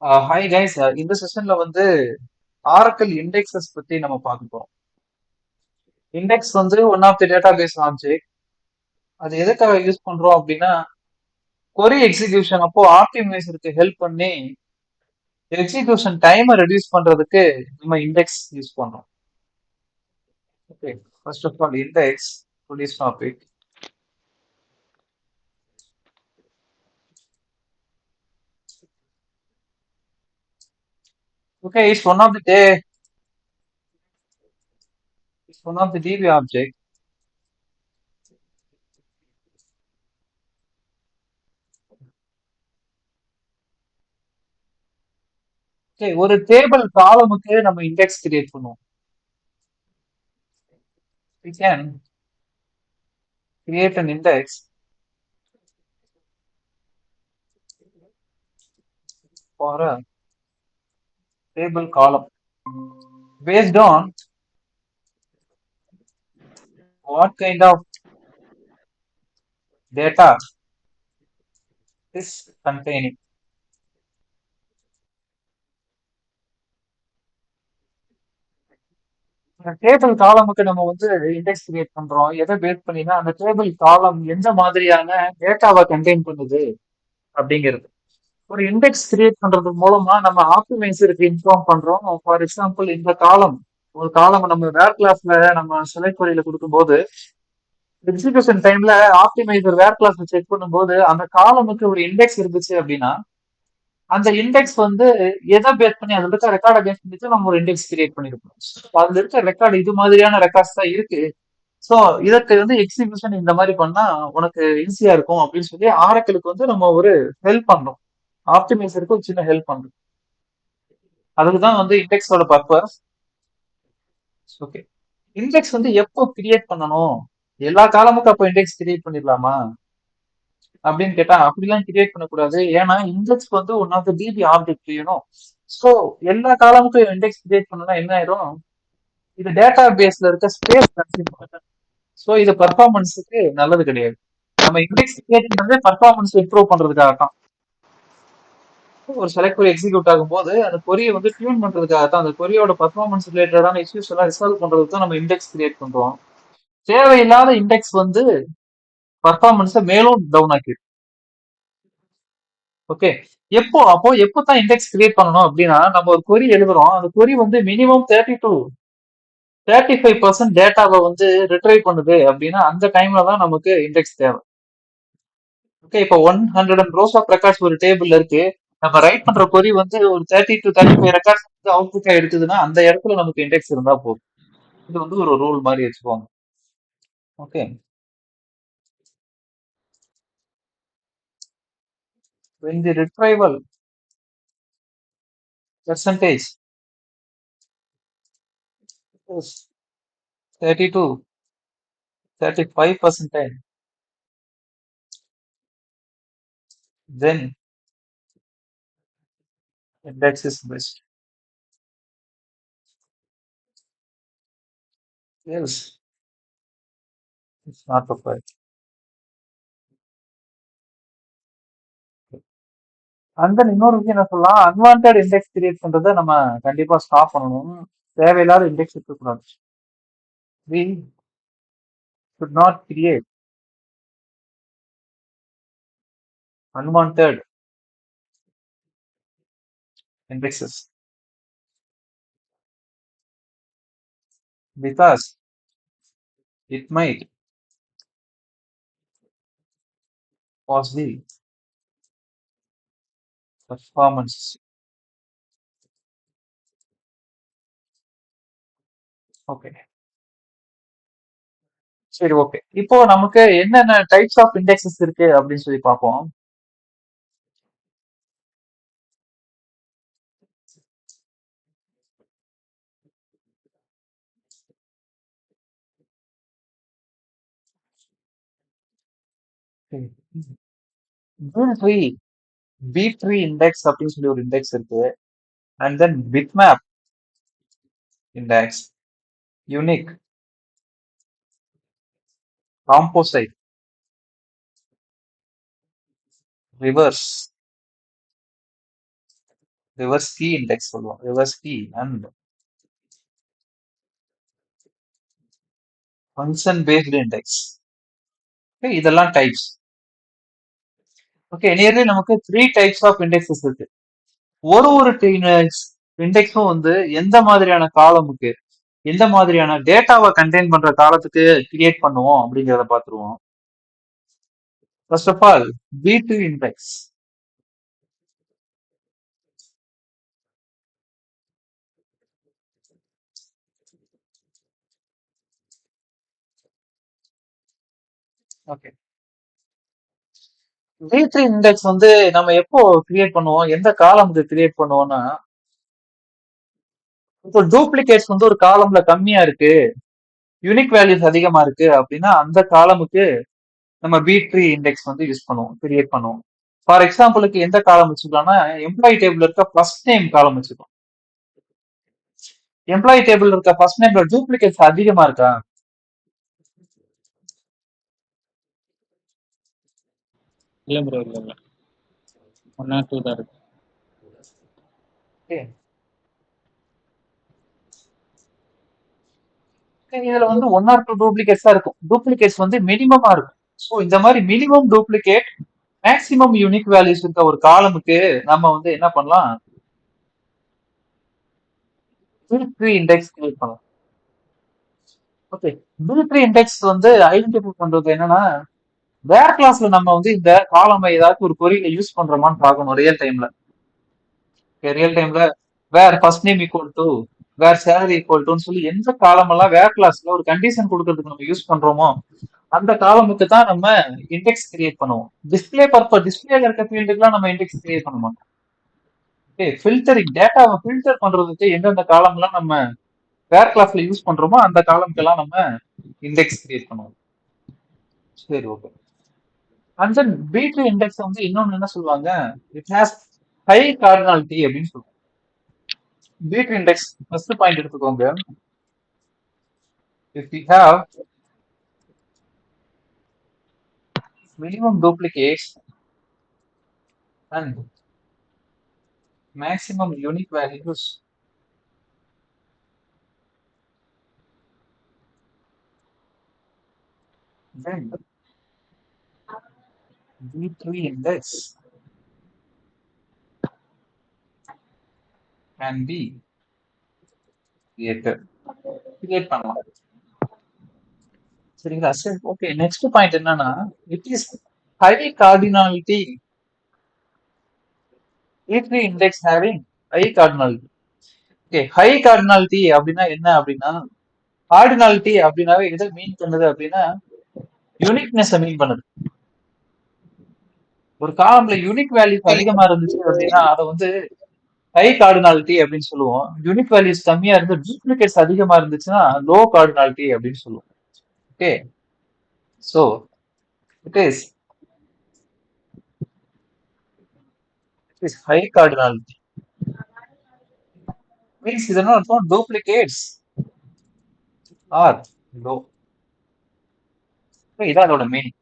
Hi guys, இந்த செஷன்ல வந்து Oracle indexes பத்தி நம்ம பார்க்க போறோம். இண்டெக்ஸ் வந்து one of the database object. அது எதுக்காக யூஸ் பண்றோம் அப்படின்னா, கொரி எக்ஸிகியூஷன் அப்போ ஆப்டிமைசருக்கு ஹெல்ப் பண்ணி எக்ஸிகியூஷன் டைமை ரெடியூஸ் பண்றதுக்கு நம்ம இண்டெக்ஸ் யூஸ் பண்றோம். Okay, first of all index to this topic. Okay, it's one of the DB object. Okay, ஒரு டேபிள் காலமுக்கு நம்ம இண்டெக்ஸ் கிரியேட் பண்ணுவோம். We can create an index for a table column based on what kind of data is containing. அந்த table காலமுக்கு நம்ம வந்து index create பண்றோம். எதை பேஸ் பண்ணினா அந்த டேபிள் காலம் எந்த மாதிரியான டேட்டாவை கண்டெயின் பண்ணுது அப்படிங்கிறது. ஒரு இண்டெக்ஸ் கிரியேட் பண்றது மூலமா நம்ம ஆப்டிமைசருக்கு இன்ஃபார்ம் பண்றோம். ஃபார் எக்ஸாம்பிள் இந்த காலம் ஒரு காலம் நம்ம வேர் கிளாஸ்ல நம்ம செலக்ட் கொரியில கொடுக்கும்போது எக்ஸிகியூஷன் டைம்ல ஆப்டிமைசர் வேர் கிளாஸ் செக் பண்ணும்போது அந்த காலமுக்கு ஒரு இண்டெக்ஸ் இருந்துச்சு அப்படின்னா அந்த இண்டெக்ஸ் வந்து எதை பேஸ் பண்ணி அதுல இருக்க ரெக்கார்டை பேஸ் பண்ணிட்டு நம்ம ஒரு இண்டெக்ஸ் கிரியேட் பண்ணிருக்கோம். அதுல இருக்க ரெக்கார்டு இது மாதிரியான ரெக்கார்ட்ஸ் தான் இருக்கு. ஸோ இதற்கு வந்து எக்ஸிகியூஷன் இந்த மாதிரி பண்ணா உனக்கு ஈஸியா இருக்கும் அப்படின்னு சொல்லி ஆரக்கிளுக்கு வந்து நம்ம ஒரு ஹெல்ப் பண்றோம். ஆப்டிமைசருக்கு ஒரு சின்ன ஹெல்ப் பண்றோம். அதுக்கு தான் வந்து இண்டெக்ஸோட பர்பஸ். ஓகே, இண்டெக்ஸ் வந்து எப்போ கிரியேட் பண்ணணும்? எல்லா காலமுக்கும் அப்போ இண்டெக்ஸ் கிரியேட் பண்ணிடலாமா அப்படின்னு கேட்டா அப்படிலாம் கிரியேட் பண்ணக்கூடாது. ஏன்னா இண்டெக்ஸ் வந்து one of the DB object வேணும். ஸோ எல்லா காலமுக்கும் இண்டெக்ஸ் கிரியேட் பண்ணனா என்ன ஆயிரும்? இது டேட்டா பேஸ்ல இருக்க ஸ்பேஸ் கன்சியூம் பண்ணுது. ஸோ இது பர்ஃபார்மன்ஸுக்கு நல்லது கிடையாது. நம்ம இண்டெக்ஸ் கிரியேட் பண்றதே பர்ஃபார்மன்ஸ் இம்ப்ரூவ் பண்றதுக்காக தான். ஒரு செலக்ட் கொரி எக்ஸிக்யூட் ஆகும்போது அந்த கொரியை வந்து டியூன் பண்றதுக்காக தான், அந்த கொரியோட பர்ஃபார்மன்ஸ் ரிலேட்டடான இஷ்யூஸ் எல்லாம் ரிசால்வ் பண்றதுக்கு தான் நம்ம இண்டெக்ஸ் கிரியேட் பண்றோம். தேவையில்லாத இண்டெக்ஸ் வந்து பர்ஃபார்மன்ஸை மேலும் டவுன் ஆக்கிடும். ஓகே, எப்போ தான் இண்டெக்ஸ் கிரியேட் பண்ணணும் அப்படின்னா, நம்ம ஒரு கொரி எழுதுறோம், அந்த கொரி வந்து மினிமம் 35% டேட்டாவை வந்து ரிட்ரைவ் பண்ணுது அப்படின்னா அந்த டைம்ல தான் நமக்கு இண்டெக்ஸ் தேவை. ஓகே, இப்போ 100 ரோஸ் ஆஃப் ரெக்கார்ட்ஸ் ஒரு டேபிள்ல இருக்கு. நம்ம ரைட் பண்ற கொரி வந்து ஒரு 30 to 35 ரெக்கார்ட்ஸ் வந்து அவுட்புட்டா எடுக்குதுன்னா அந்த இடத்துல நமக்கு இண்டெக்ஸ் இருந்தா போதும். இது வந்து ஒரு ரூல் மாதிரி வச்சுக்கோங்க. Okay, when the retrieval percentage is 30 to 35%, then index is best. Yes, it's not required. And then இன்னொரு விஷயம் என்ன சொல்லலாம், அன்வான்ட் இண்டெக்ஸ் கிரியேட் பண்றதை நம்ம கண்டிப்பா ஸ்டாப் பண்ணணும். தேவையில்லாத இண்டெக்ஸ் இருக்கக்கூடாது. We should not create unwanted indexes because it might cause the performance. Okay, சரி, ஓகே. இப்போ நமக்கு என்னென்ன டைப்ஸ் ஆஃப் இண்டெக்ஸஸ் இருக்கு அப்படின்னு சொல்லி பார்ப்போம். பி பி ட்ரீ இண்டெக்ஸ் அப்படின்னு சொல்லி ஒரு இண்டெக்ஸ் இருக்கு. And then bitmap index, unique, composite, reverse, reverse key index சொல்லுவோம். Reverse key and function based index. இதெல்லாம் டைப்ஸ். ஓகே, நியர்லி நமக்கு 3 டைப்ஸ் ஆஃப் இண்டெக்ஸஸ் இருக்கு. ஒரு இண்டெக்ஸும் வந்து எந்த மாதிரியான காலமுக்கு, எந்த மாதிரியான டேட்டாவை கண்டெயின் பண்ற காலத்துக்கு கிரியேட் பண்ணுவோம் அப்படிங்கிறத பார்த்துருவோம். First of all B2 index. Okay, B3 index வந்து நம்ம எப்போ கிரியேட் பண்ணுவோம், எந்த காலமுக்கு கிரியேட் பண்ணுவோம்னா, இப்போ டூப்ளிகேட்ஸ் வந்து ஒரு காலம்ல கம்மியா இருக்கு, யூனிக் வேல்யூஸ் அதிகமா இருக்கு அப்படின்னா அந்த காலமுக்கு நம்ம B3 இண்டெக்ஸ் வந்து யூஸ் பண்ணுவோம், கிரியேட் பண்ணுவோம். ஃபார் எக்ஸாம்பிளுக்கு எந்த காலம் வச்சுக்கலாம்னா, எம்ப்ளாயி டேபிள் இருக்க ஃபர்ஸ்ட் நேம் காலம் வச்சுக்கோம். எம்ப்ளாயி டேபிள் இருக்க ஃபர்ஸ்ட் நேம்ல டூப்ளிகேட்ஸ் அதிகமா இருக்கா? இல்ல ப்ரோ, இல்ல இல்ல, 1 or 2 தான் இருக்கு. இதுல வந்து 1 or 2 டூப்ளிகேட்ஸ் தான் இருக்கும். டூப்ளிகேட்ஸ் வந்து மினிமமா இருக்கும். ஸோ இந்த மாதிரி minimum duplicate, maximum unique values இருக்க ஒரு காலமுக்கு நம்ம வந்து என்ன பண்ணலாம், B3 இண்டெக்ஸ் கிரியேட் பண்ணலாம். ஓகே, B3 இண்டெக்ஸ் வந்து ஐடென்டிஃபை பண்றது என்னன்னா, வேர் கிளாஸ்ல நம்ம வந்து இந்த காலம் ஏதாச்சும் ஒரு கொரியில யூஸ் பண்றோமான்னு பார்க்கணும் ரியல் டைம்ல. ரியல் டைம்ல where first name equal to, where salary equal டுன்னு சொல்லி எந்த காலம் எல்லாம் வேர் கிளாஸ்ல ஒரு கண்டிஷன் கொடுக்கறதுக்கு நம்ம யூஸ் பண்றோமோ அந்த காலமுக்கு தான் நம்ம இண்டெக்ஸ் கிரியேட் பண்ணுவோம். டிஸ்பிளேல இருக்க ஃபீல்டுக்குலாம் நம்ம இண்டெக்ஸ் கிரியேட் பண்ண மாட்டோம். ஃபில்டரிங், டேட்டாவை ஃபில்டர் பண்றதுக்கு எந்தெந்த காலம்லாம் நம்ம வேர் கிளாஸ்ல யூஸ் பண்றோமோ அந்த காலம்க்கெல்லாம் நம்ம இண்டெக்ஸ் கிரியேட் பண்ணுவோம். சரி, okay. And then B3 index வந்து இன்னொன்னு என்ன சொல்லுவாங்க, இட் ஹாஸ் ஹை கார்டினாலிட்டி அப்படின்னு சொல்லுவாங்க. B3 இண்டெக்ஸ் ஃபர்ஸ்ட் பாயிண்ட் எடுத்துக்கோங்க. If we have minimum duplicates and maximum unique values, then B3 index can be created. Create பண்ணலாம். சரிங்களா? சரி, ஓகே. நெக்ஸ்ட் பாயிண்ட் என்னன்னா, it is high cardinality. B3 index having high cardinality. Okay, high cardinality அப்படின்னா என்ன அப்படின்னா, cardinality அப்படின்னாவே எதை மீன் பண்ணுது அப்படின்னா, யூனிக்னஸ் மீன் பண்ணுது. ஒரு காலம்ல யூனிக் வேல்யூஸ் அதிகமா இருந்துச்சு அப்படின்னா அதை வந்து ஹை கார்டினாலிட்டி அப்படின்னு சொல்லுவோம். யூனிக் வேல்யூஸ் கம்மியா இருந்து டூப்ளிகேட்ஸ் அதிகமா இருந்துச்சுன்னா லோ கார்டினாலிட்டி அப்படின்னு சொல்லுவோம். Okay, so it is high cardinality means இது என்ன அர்த்தம், டூப்ளிகேட்ஸ் ஆர் லோ. இதான் அதோட மீனிங்.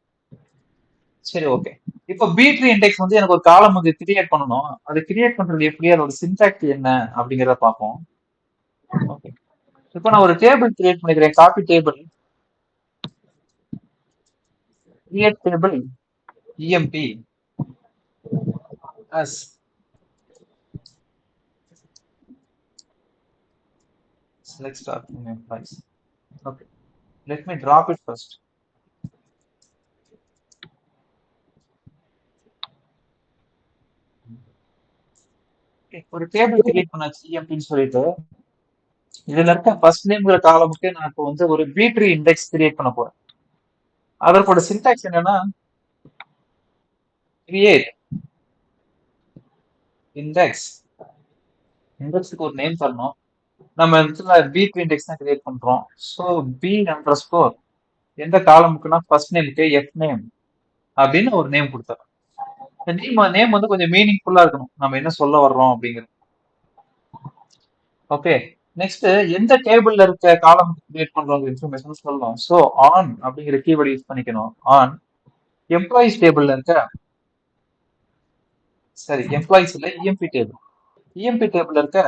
சரி, ஓகே. இப்போ B3 இண்டெக்ஸ் வந்து எனக்கு ஒரு காலம் வந்து கிரியேட் பண்ணணும். அது கிரியேட் பண்றது எப்படி, அதோட சின்டாக்ஸ் என்ன அப்படிங்கிறத பார்ப்போம். ஓகே, இப்போ நான் ஒரு டேபிள் கிரியேட் பண்ணிக்கிறேன், copy table, create table emp as select start from employees. Okay, let me drop it first. ஒரு டேபிள் கிரியேட் பண்ணாச்சு emp சொல்லிட்டு, இதுல இருக்க ஃபர்ஸ்ட் நேம்ங்கிற காலமுக்கு நான் இப்போ வந்து ஒரு B3 இண்டெக்ஸ் கிரியேட் பண்ண போறேன். அதற்கோட சின்டாக்ஸ் என்னன்னா, கிரியேட் இண்டெக்ஸ். இண்டெக்ஸுக்கு ஒரு நேம் தரணும். நம்ம இடத்துல B3 இண்டெக்ஸ் தான் கிரியேட் பண்றோம். ஸோ B_, எந்த காலமுக்குன்னா ஃபர்ஸ்ட் நேமுக்கு F நேம் அப்படின்னு ஒரு நேம் கொடுத்துறோம். இந்த நேம் வந்து கொஞ்சம் மீனிங்ஃபுல்லா இருக்கணும், நம்ம என்ன சொல்ல வர்றோம் அப்படிங்கிறது. ஓகே, நெக்ஸ்ட் எந்த டேபிள்ல இருக்க காலம் கிரியேட் பண்றோம் இன்ஃபர்மேஷன் சொல்லணும். ஸோ ஆன் அப்படிங்கிற கீவேர்டு யூஸ் பண்ணிக்கணும். ஆன் எம்ப்ளாயிஸ் டேபிள்ல இருக்க, சரி எம்ப்ளாயிஸ் இல்ல emp டேபிள், இஎம்பி டேபிள் இருக்க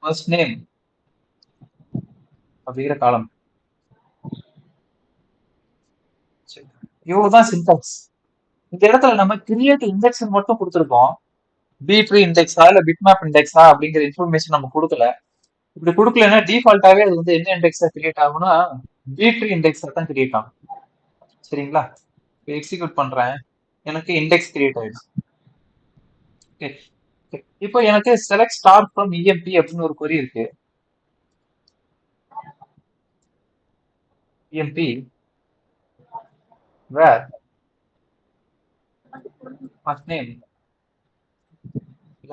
ஃபர்ஸ்ட் நேம் அப்படிங்கிற காலம். இவ்வளவுதான் சின்டாக்ஸ். இந்த இடத்துல நம்ம கிரியேட் இண்டெக்ஸ் மட்டும் கொடுத்துருக்கோம். பி ட்ரீ இண்டெக்ஸா இல்ல பிட்மேப் இண்டெக்ஸா அப்படிங்கிற இன்ஃபர்மேஷன் நம்ம கொடுக்கல. இப்படி கொடுக்கலன்னா டிஃபால்ட்டாவே அது வந்து என்ன இண்டெக்ஸா கிரியேட் ஆகும்னா பி ட்ரீ இண்டெக்ஸா தான் கிரியேட் ஆகும். சரிங்களா? எக்ஸிக்யூட் பண்றேன், எனக்கு இண்டெக்ஸ் கிரியேட் ஆயிடுச்சு. இப்போ எனக்கு செலக்ட் ஸ்டார் ஃப்ரம் இஎம்பி அப்படின்னு ஒரு query இருக்கு. EMP where first name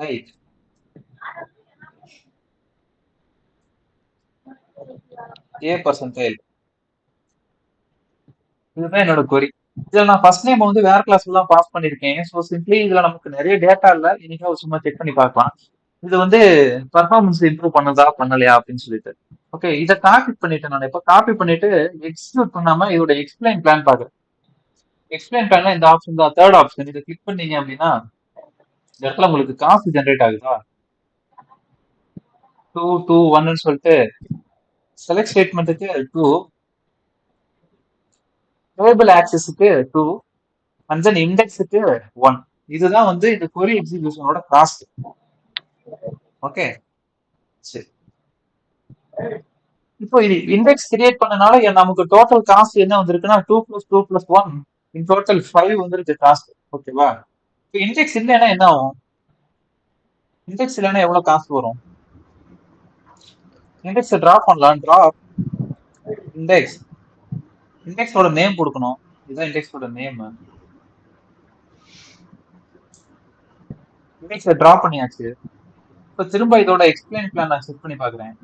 like a%. இதுதான் என்னோட query. இதுல நான் ஃபர்ஸ்ட் நேம் வந்து வேற கிளாஸ்ல தான் பாஸ் பண்ணிருக்கேன். ஸோ சிம்பிளி இதுல நமக்கு நிறைய டேட்டா இல்ல, இன்னைக்கு சும்மா செக் பண்ணி பார்க்கலாம் இது வந்து பர்ஃபார்மன்ஸ் இம்ப்ரூவ் பண்ணுதா பண்ணலையா அப்படின்னு சொல்லிட்டு. ஓகே, இதை காப்பி பண்ணிட்டேன். நான் இப்போ காப்பி பண்ணிட்டு எக்ஸிக்யூட் பண்ணாம இதோட எக்ஸ்பிளைன் பிளான் பாக்குறேன். எக்ஸ்பிளைன் பிளான்ல இந்த ஆப்ஷன் தான், தேர்ட் ஆப்ஷன். இதை கிளிக் பண்ணீங்க அப்படின்னா இந்த இடத்துல உங்களுக்கு காசு ஜென்ரேட் ஆகுதா, 2 2 1 சொல்லிட்டு செலக்ட் ஸ்டேட்மெண்ட்டுக்கு 2, டேபிள் ஆக்சஸுக்கு 2 அண்ட் தென் இண்டெக்ஸுக்கு 1. இதுதான் வந்து இந்த query எக்ஸிகியூஷனோட காஸ்ட். ஓகே, சரி. இப்போ இது இண்டெக்ஸ் கிரியேட் பண்ணனால நமக்கு டோட்டல் காஸ்ட் என்ன வந்திருக்குன்னா 2 + 2 + 1 இன் டோட்டல் 5 வந்துருக்கு காஸ்ட். ஓகேவா? இப்போ இண்டெக்ஸ் இல்லைன்னா என்ன ஆகும்? இண்டெக்ஸ் இல்லைன்னா எவ்வளவு காஸ்ட் வரும்? இண்டெக்ஸ் டிராப் பண்ணலாம். டிராப் இண்டெக்ஸ், இண்டெக்ஸோட நேம் கொடுக்கணும். இதுதான் இண்டெக்ஸோட நேம். இண்டெக்ஸை டிராப் பண்ணியாச்சு. இப்போ திரும்ப இதோட எக்ஸ்பிளைன் பிளான் நான் செக் பண்ணி பாக்குறேன்.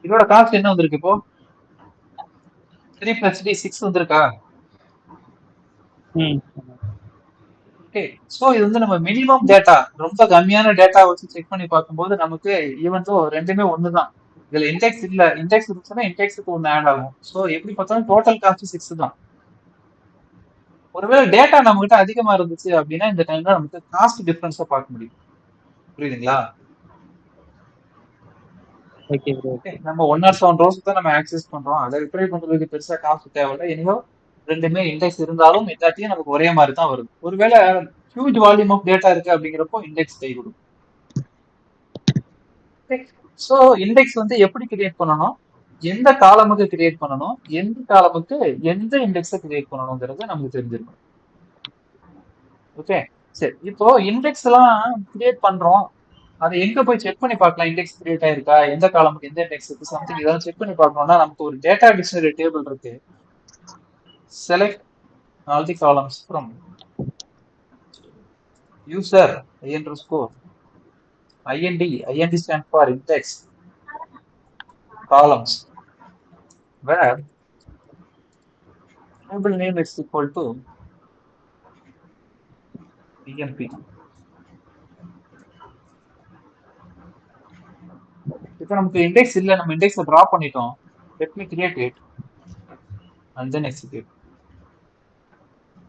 இதோட காஸ்ட் என்ன வந்திருக்கு இப்போ? 3 + 3 6 வந்திருக்கா? ஓகே, சோ இது வந்து நம்ம மினிமம் டேட்டா, ரொம்ப கம்மியான டேட்டா வச்சு செக் பண்ணி பார்க்கும்போது நமக்கு ஈவன் தோ ரெண்டுமே ஒண்ணுதான். இதுல இண்டெக்ஸ் இல்ல, இண்டெக்ஸ் இருந்துச்சுன்னா இண்டெக்ஸுக்கு ஒன்னு ஆட் ஆகும். சோ எப்படி பார்த்தாலும் டோட்டல் காஸ்ட் 6 தான். ஒருவேளை டேட்டா நம்ம கிட்ட அதிகமா இருந்துச்சு அப்படின்னா இந்த டைம்ல நமக்கு காஸ்ட் டிஃபரன்ஸை பார்க்க முடியும். புரியுதுங்களா? நம்ம 107 ரோஸ் தான் நம்ம ஆக்சஸ் பண்றோம். அதை ரிட்ரை பண்றதுக்கு பெருசா காஸ்ட் தேவையில்லை. இனிமோ ரெண்டுமே இண்டெக்ஸ் இருந்தாலும் எல்லாத்தையும் நமக்கு ஒரே மாதிரி தான் வருது. ஒருவேளை ஹியூஜ் வால்யூம் ஆஃப் டேட்டா இருக்கு அப்படிங்கிறப்போ இண்டெக்ஸ் கை கொடுக்கும். ஸோ இண்டெக்ஸ் வந்து எப்படி கிரியேட் பண்ணணும், எந்த காலமுக்கு கிரியேட் பண்ணணும், எந்த காலமுக்கு எந்த இண்டெக்ஸை கிரியேட் பண்ணணுங்கிறது நமக்கு தெரிஞ்சிருக்கும். ஓகே, சரி. இப்போ இண்டெக்ஸ் எல்லாம் கிரியேட் பண்றோம், அதை எங்க போய் செக் பண்ணி பார்க்கலாம்? இண்டெக்ஸ் கிரியேட் ஆயிருக்கா, எந்த காலமுக்கு எந்த இண்டெக்ஸ் இருக்கு, சம்திங் இதெல்லாம் செக் பண்ணி பார்க்கணும்னா நமக்கு ஒரு டேட்டா டிக்ஷனரி டேபிள் இருக்கு. Select all the columns from user i_score ind stand for index columns where table name is equal to emp. இப்போ நமக்கு இண்டெக்ஸ் இல்ல, நம்ம இண்டெக்ஸை டிராப் பண்ணிட்டோம். let me create it and then execute.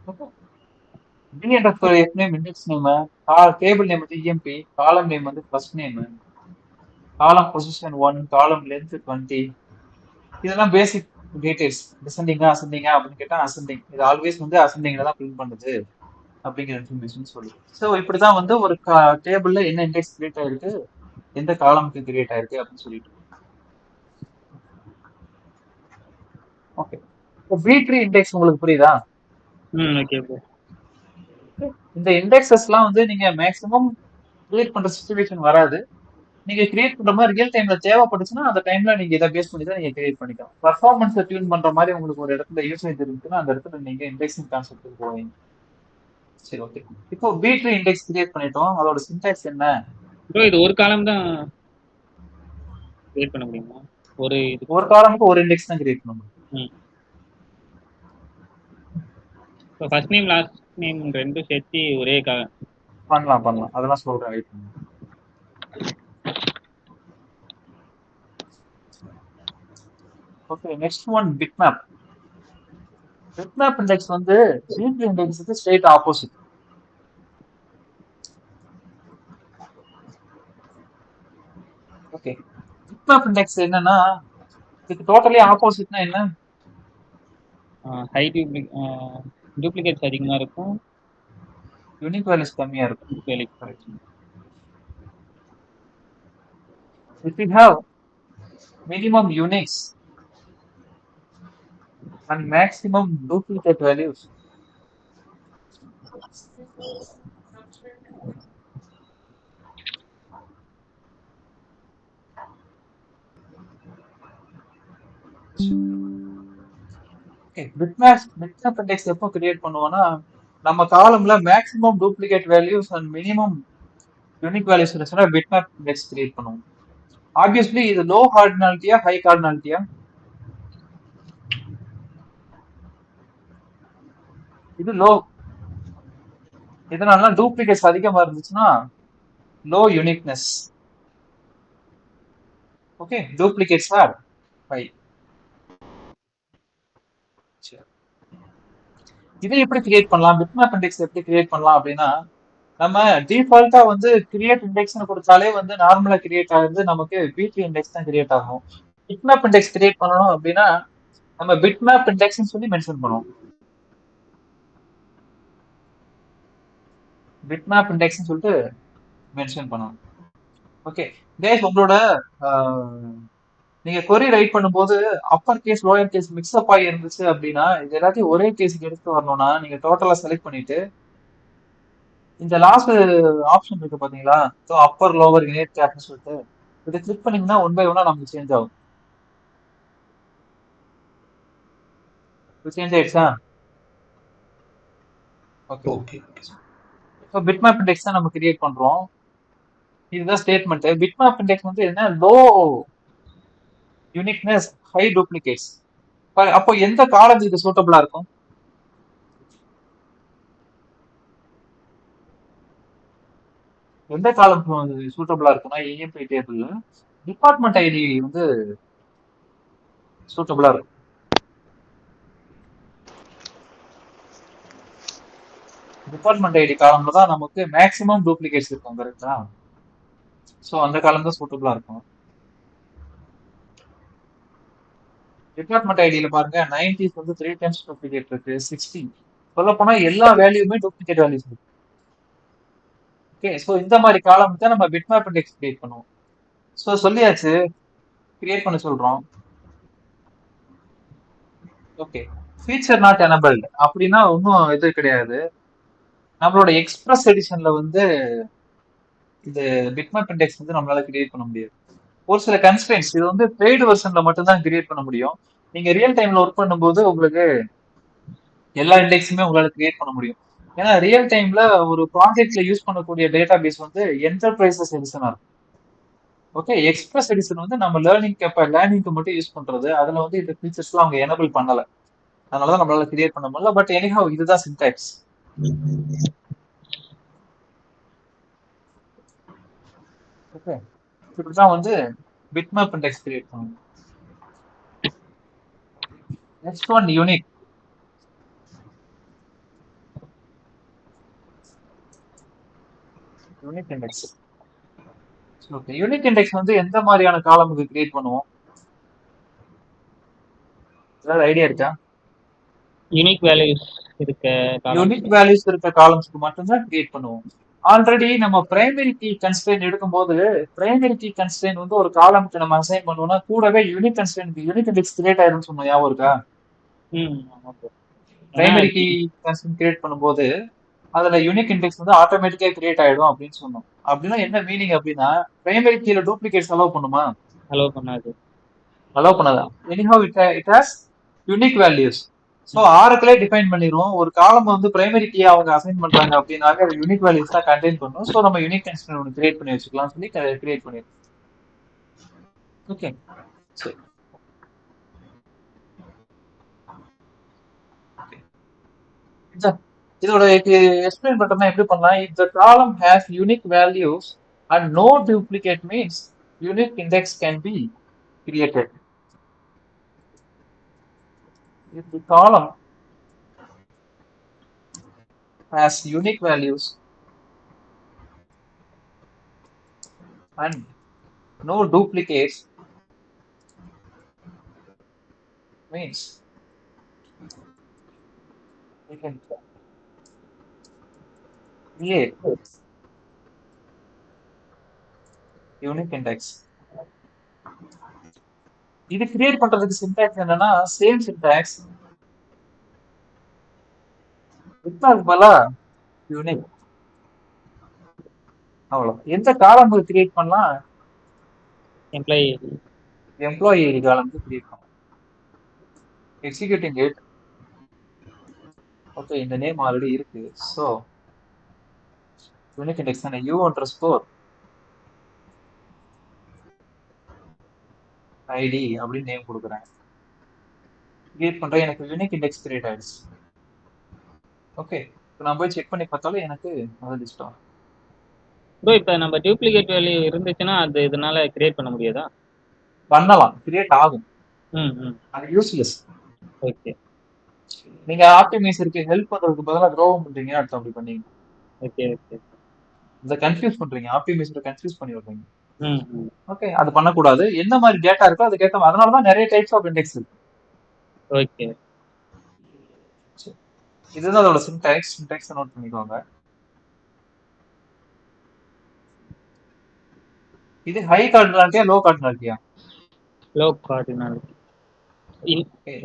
okay, d_f name index name, table name வந்து emp, column name வந்து first name, column position 1, column length 20. இதெல்லாம் பேசிக் details. டிசெண்டிங்கா அசெண்டிங்கா அப்படின்னு கேட்டா அசெண்டிங். இது ஆல்வேஸ் வந்து அசெண்டிங்ல தான் பிரிண்ட் பண்ணுது அப்படிங்கிற இன்ஃபர்மேஷன் சொல்லு. ஸோ இப்படிதான் வந்து ஒரு டேபிள்ல என்ன இண்டெக்ஸ் கிரியேட் ஆயிருக்கு, எந்த காலமுக்கு கிரியேட் ஆயிருக்கு அப்படின்னு சொல்லிட்டு. ஓகே, இப்போ பி ட்ரீ இண்டெக்ஸ் உங்களுக்கு புரியுதா? இந்த இண்டெக்ஸஸ்லாம் வந்து நீங்க மேக்ஸிமம் கிரியேட் பண்ற சிச்சுவேஷன் வராது. நீங்க கிரியேட் பண்ற மாதிரி ரியல் டைம்ல தேவைப்பட்டுச்சுன்னா அந்த டைம்ல நீங்க இதை பேஸ் பண்ணி தான் நீங்க கிரியேட் பண்ணிக்கலாம். பர்ஃபார்மன்ஸை டியூன் பண்ற மாதிரி உங்களுக்கு ஒரு இடத்துல யூசேஜ் இருக்குன்னா அந்த இடத்துல நீங்க இண்டெக்ஸிங் கான்செப்ட்டுக்கு போவீங்க. சரி, ஓகே. இப்போ பி ட்ரீ இண்டெக்ஸ் கிரியேட் பண்ணிட்டோம், அதோட சின்டாக்ஸ் என்ன? இது ஒரு காலம் தான் கிரியேட் பண்ண முடியுமா? ஒரு காலமுக்கு ஒரு இண்டெக்ஸ் தான் கிரியேட் பண்ண முடியும். இப்போ ஃபர்ஸ்ட் நேம் லாஸ்ட் நேம் ரெண்டும் சேர்த்து ஒரே பண்ணலாம். அதெல்லாம் சொல்றேன், வெயிட் பண்ணுங்க. Okay, next one bitmap. Bitmap index வந்து பி ட்ரீ இண்டெக்ஸுக்கு ஸ்ட்ரெயிட் ஆப்போசிட். பிட்மேப் இண்டெக்ஸ் என்னன்னா இதுக்கு டோட்டலி ஆப்போசிட்னா என்ன? ஹை டூப்ளிகேட்ஸ் அதிகமாக இருக்கும், யூனிக் வேல்யூஸ் கம்மியா இருக்கும். Values. Correct. If we have minimum uniques and maximum duplicate values, bitmap index எப்போ கிரியேட் பண்ணுவோம்னா நம்ம காலம்ல maximum duplicate values and minimum unique values இருந்துச்சுன்னா பிட்மேப் இண்டெக்ஸ் கிரியேட் பண்ணுவோம். ஆப்வியஸ்லி இது லோ கார்டினாலிட்டியா ஹை கார்டினாலிட்டியா? இது லோ. இதனால டூப்ளிகேட்ஸ் அதிகமா இருந்துச்சுன்னா low uniqueness. Okay, duplicates are high. இதை எப்படி கிரியேட் பண்ணலாம்? பிட்மேப் இண்டெக்ஸ் எப்படி கிரியேட் பண்ணலாம் அப்படின்னா நம்ம டிஃபால்ட்டா வந்து கிரியேட் இண்டெக்ஸ்னு கொடுத்தாலே வந்து நார்மலா கிரியேட் ஆகுது நமக்கு பிடி இண்டெக்ஸ் தான் கிரியேட் ஆகும். பிட்மேப் இண்டெக்ஸ் கிரியேட் பண்ணணும் அப்படின்னா நம்ம பிட்மேப் இண்டெக்ஸ்னு சொல்லி மென்ஷன் பண்ணுவோம். பிட்மேப் இண்டெக்ஸ்னு சொல்லிட்டு மென்ஷன் பண்ணணும். ஓகே கேஸ், உங்களோட நீங்க கொரி ரைட் பண்ணும்போது upper case lower case mix up ஆகி இருந்துச்சு அப்படின்னா இது எல்லாத்தையும் ஒரே கேஸுக்கு எடுத்து வரணும்னா நீங்க டோட்டலா செலக்ட் பண்ணிட்டு இந்த லாஸ்ட் ஆப்ஷன் இருக்கு பாத்தீங்களா, ஸோ அப்பர் லோவர் யூனிட் கேப்னு சொல்லிட்டு இதை கிளிக் பண்ணீங்கன்னா 1 by 1 நமக்கு சேஞ்ச் ஆகும். சேஞ்ச் ஆயிடுச்சா? ஓகே. ஸோ பிட்மேப் இண்டெக்ஸ் தான் நம்ம கிரியேட் பண்றோம். இதுதான் ஸ்டேட்மெண்ட். பிட்மேப் இண்டெக்ஸ் வந்து என்ன, லோ யூனிக்னஸ் ஹை டூப்ளிகேட்ஸ். அப்போ எந்த காலம் இது சூட்டபிளா இருக்கும்? எந்த காலம் சூட்டபிளா இருக்கும்னா இஎம்பி டேபிள்ல டிபார்ட்மெண்ட் ஐடி வந்து சூட்டபிளா இருக்கும். டிபார்ட்மெண்ட் ஐடி காலம்ல தான் நமக்கு மேக்ஸிமம் டூப்ளிகேட்ஸ் இருக்கும். கரெக்டா? ஸோ அந்த காலம் தான் சூட்டபிளா இருக்கும். டிபார்ட்மெண்ட் ஐடியில பாருங்க 90s வந்து 3 times டூப்ளிகேட் இருக்கு, 60 சொல்ல போனா எல்லா வேல்யூமே டூப்ளிகேட் வேல்யூஸ் இருக்கு. ஓகே, ஸோ இந்த மாதிரி காலம் தான் நம்ம பிட்மேப் இண்டெக்ஸ் கிரியேட் பண்ணுவோம். ஸோ சொல்லியாச்சு, கிரியேட் பண்ண சொல்றோம். ஓகே, ஃபீச்சர் நாட் எனபிள்டு அப்படின்னா ஒன்றும் இது கிடையாது. நம்மளோட எக்ஸ்பிரஸ் எடிஷன்ல வந்து இந்த பிட்மேப் இண்டெக்ஸ் வந்து நம்மளால கிரியேட் பண்ண முடியாது. ஒரு சில கன்ஸ்ட்ரெயின்ஸ், இது வந்து பெய்டு வெர்ஷன்ல மட்டும் தான் கிரியேட் பண்ண முடியும். நீங்க ரியல் டைம்ல ஒர்க் பண்ணும்போது உங்களுக்கு எல்லா இண்டெக்ஸுமே உங்களால கிரியேட் பண்ண முடியும். ஏன்னா ரியல் டைம்ல ஒரு ப்ராஜெக்ட்ல யூஸ் பண்ணக்கூடிய டேட்டா பேஸ் வந்து என்டர்பிரைசஸ் எடிஷனா இருக்கும். ஓகே, எக்ஸ்பிரஸ் எடிஷன் வந்து நம்ம லேர்னிங்க்கு மட்டும் யூஸ் பண்றது. அதுல வந்து இந்த ஃபீச்சர்ஸ்லாம் அவங்க எனபிள் பண்ணல, அதனாலதான் நம்மளால கிரியேட் பண்ண முடியல. பட் எனிஹவ் இதுதான் சின்டாக்ஸ். ஓகே, இப்படிதான் வந்து பிட்மேப் இண்டெக்ஸ் கிரியேட் பண்ணணும். Next one unique. Unique index. Okay, unique index வந்து எந்த மாதிரியான காலமுக்கு கிரியேட் பண்ணுவோம்? ஏதாவது ஐடியா இருக்கா? யூனிக் வேல்யூஸ் இருக்க யூனிக் வேல்யூஸ் இருக்க காலம்ஸ்க்கு மட்டும்தான் கிரியேட் பண்ணுவோம். ஆல்ரெடி நம்ம பிரைமரி கீ கன்ஸ்ட்ரெயின் எடுக்கும்போது பிரைமரி கீ கன்ஸ்ட்ரெயின் வந்து ஒரு காலம்க்கு நம்ம அசைன் பண்ணுவோம்னா கூடவே unique constraint unique index create ஆயிரும்னு சொன்னோம், ஞாபகம் இருக்கா? பிரைமரி கீ கன்ஸ்ட்ரெயின் கிரியேட் பண்ணும்போது அதுல யூனிக் இண்டெக்ஸ் வந்து ஆட்டோமேட்டிக்கா கிரியேட் ஆயிடும் அப்படின்னு சொன்னோம். அப்படின்னா என்ன மீனிங் அப்படின்னா பிரைமரி கீல டூப்ளிகேட்ஸ் அலோவ் பண்ணுமா? அலோவ் பண்ணாது. அலோவ் பண்ணாதா? Anyhow it has unique values. So ஆரக்கிளே டிஃபைன் பண்ணிடுவோம். ஒரு காலம் வந்து பிரைமரி கீ அவங்க அசைன் பண்றாங்க அப்படின்னாக்க அது யூனிக் வேல்யூஸ் தான் கண்டெயின் பண்ணும். ஸோ நம்ம யூனிக் கன்ஸ்ட்ரெயின் ஒன்று கிரியேட் பண்ணி வச்சுக்கலாம் சொல்லி கிரியேட் பண்ணிடுவோம். ஓகே, சரி. இதோட எக்ஸ்பிளைன் பண்றோம்னா எப்படி பண்ணலாம்? If the column has unique values and no duplicate means unique index can be created. If the column has unique values and no duplicates, means we can create unique index. இது create பண்றதுக்கு syntax என்னன்னா same syntax வித்தாக்கு பதிலா unique. அவ்வளவு. எந்த column create பண்ணலாம்? Employee employee ID column create பண்ணலாம். Executing that. Okay, இந்த நேம் ஆல்ரெடி இருக்கு. ஸோ யூனிக் இண்டெக்ஸ் தானே, யூ அண்டர்ஸ்கோர் ஐடி அப்படின்னு நேம் கொடுக்குறேன். கிரியேட் பண்றேன், எனக்கு யூனிக் இண்டெக்ஸ் கிரியேட் ஆயிடுச்சு. ஓகே, இப்போ நான் போய் செக் பண்ணி பார்த்தாலும் எனக்கு அது லிஸ்ட் ஆகும். ப்ரோ இப்போ நம்ம டூப்ளிகேட் வேல்யூ இருந்துச்சுன்னா அது இதனால கிரியேட் பண்ண முடியாதா? பண்ணலாம், கிரியேட் ஆகும். ம் ம் அது யூஸ்லெஸ். ஓகே நீங்க ஆப்டிமைசருக்கு ஹெல்ப் பண்றதுக்கு பதிலாக த்ரோவம் பண்றீங்க, அடுத்து அப்படி பண்ணீங்க. ஓகே ஓகே இதை கன்ஃபியூஸ் பண்றீங்க, ஆப்டிமைசரை கன்ஃபியூஸ் பண்ணி விடுறீங்க. ம் ம் ஓகே, அது பண்ணக்கூடாது. என்ன மாதிரி டேட்டா இருக்கோ அதுக்கேற்ற, அதனாலதான் நிறைய டைப்ஸ் ஆஃப் இண்டெக்ஸ் இருக்கு. ஓகே இதுதான் அதோட சின்டாக்ஸ். சின்டாக்ஸ் நோட் பண்ணிக்கோங்க. இது ஹை கார்டினாலிட்டியா லோ கார்டினாலிட்டியா? லோ கார்டினாலிட்டி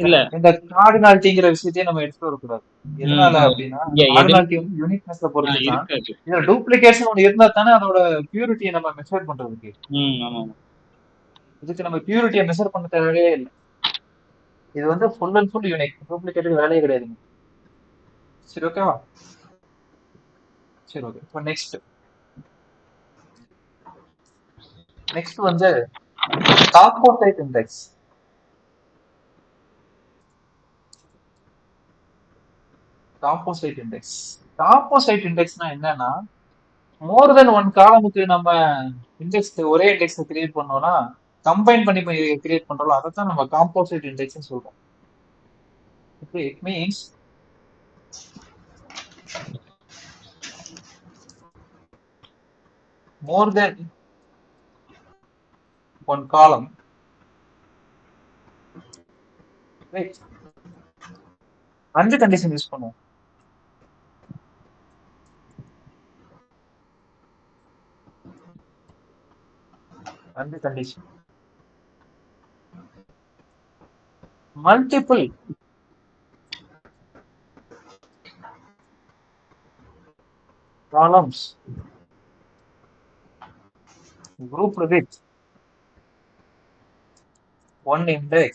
இல்ல இந்த கார்டினாலிட்டிங்கிற விஷயத்தையே நம்ம எடுத்துட்டு வரக்கூடாது. எதனால அப்படின்னா, இங்க எது கார்டினாலிட்டி வந்து யூனிக்னஸ பொறுத்து தான். இருக்காது. இதுல டூப்ளிகேஷன் ஒன்று இருந்தா தானே அதோட பியூரிட்டியை நம்ம மெஷர் பண்றதுக்கு. ஆமா இதுக்கு நம்ம பியூரிட்டியை மெஷர் பண்ண தேவையே இல்லை. இது வந்து ஃபுல் அண்ட் ஃபுல் யூனிக், டூப்ளிகேட்டுக்கு வேலையே கிடையாதுங்க. சரி, ஓகேவா? சரி, ஓகே. இப்போ நெக்ஸ்ட் வந்து composite index. Composite index. Composite இண்டெக்ஸ்னா என்னன்னா, மோர் தென் ஒன் காலமுக்கு நம்ம இண்டெக்ஸ், ஒரே இண்டெக்ஸ் கிரியேட் பண்ணோம்னா கம்பைன் பண்ணி கிரியேட் பண்றோம், அதை தான் நம்ம காம்போசைட் இண்டெக்ஸ் சொல்றோம். It means more than one column. அஞ்சு கண்டிஷன் யூஸ் பண்ணுவோம். அஞ்சு condition. Multiple columns grouped with one index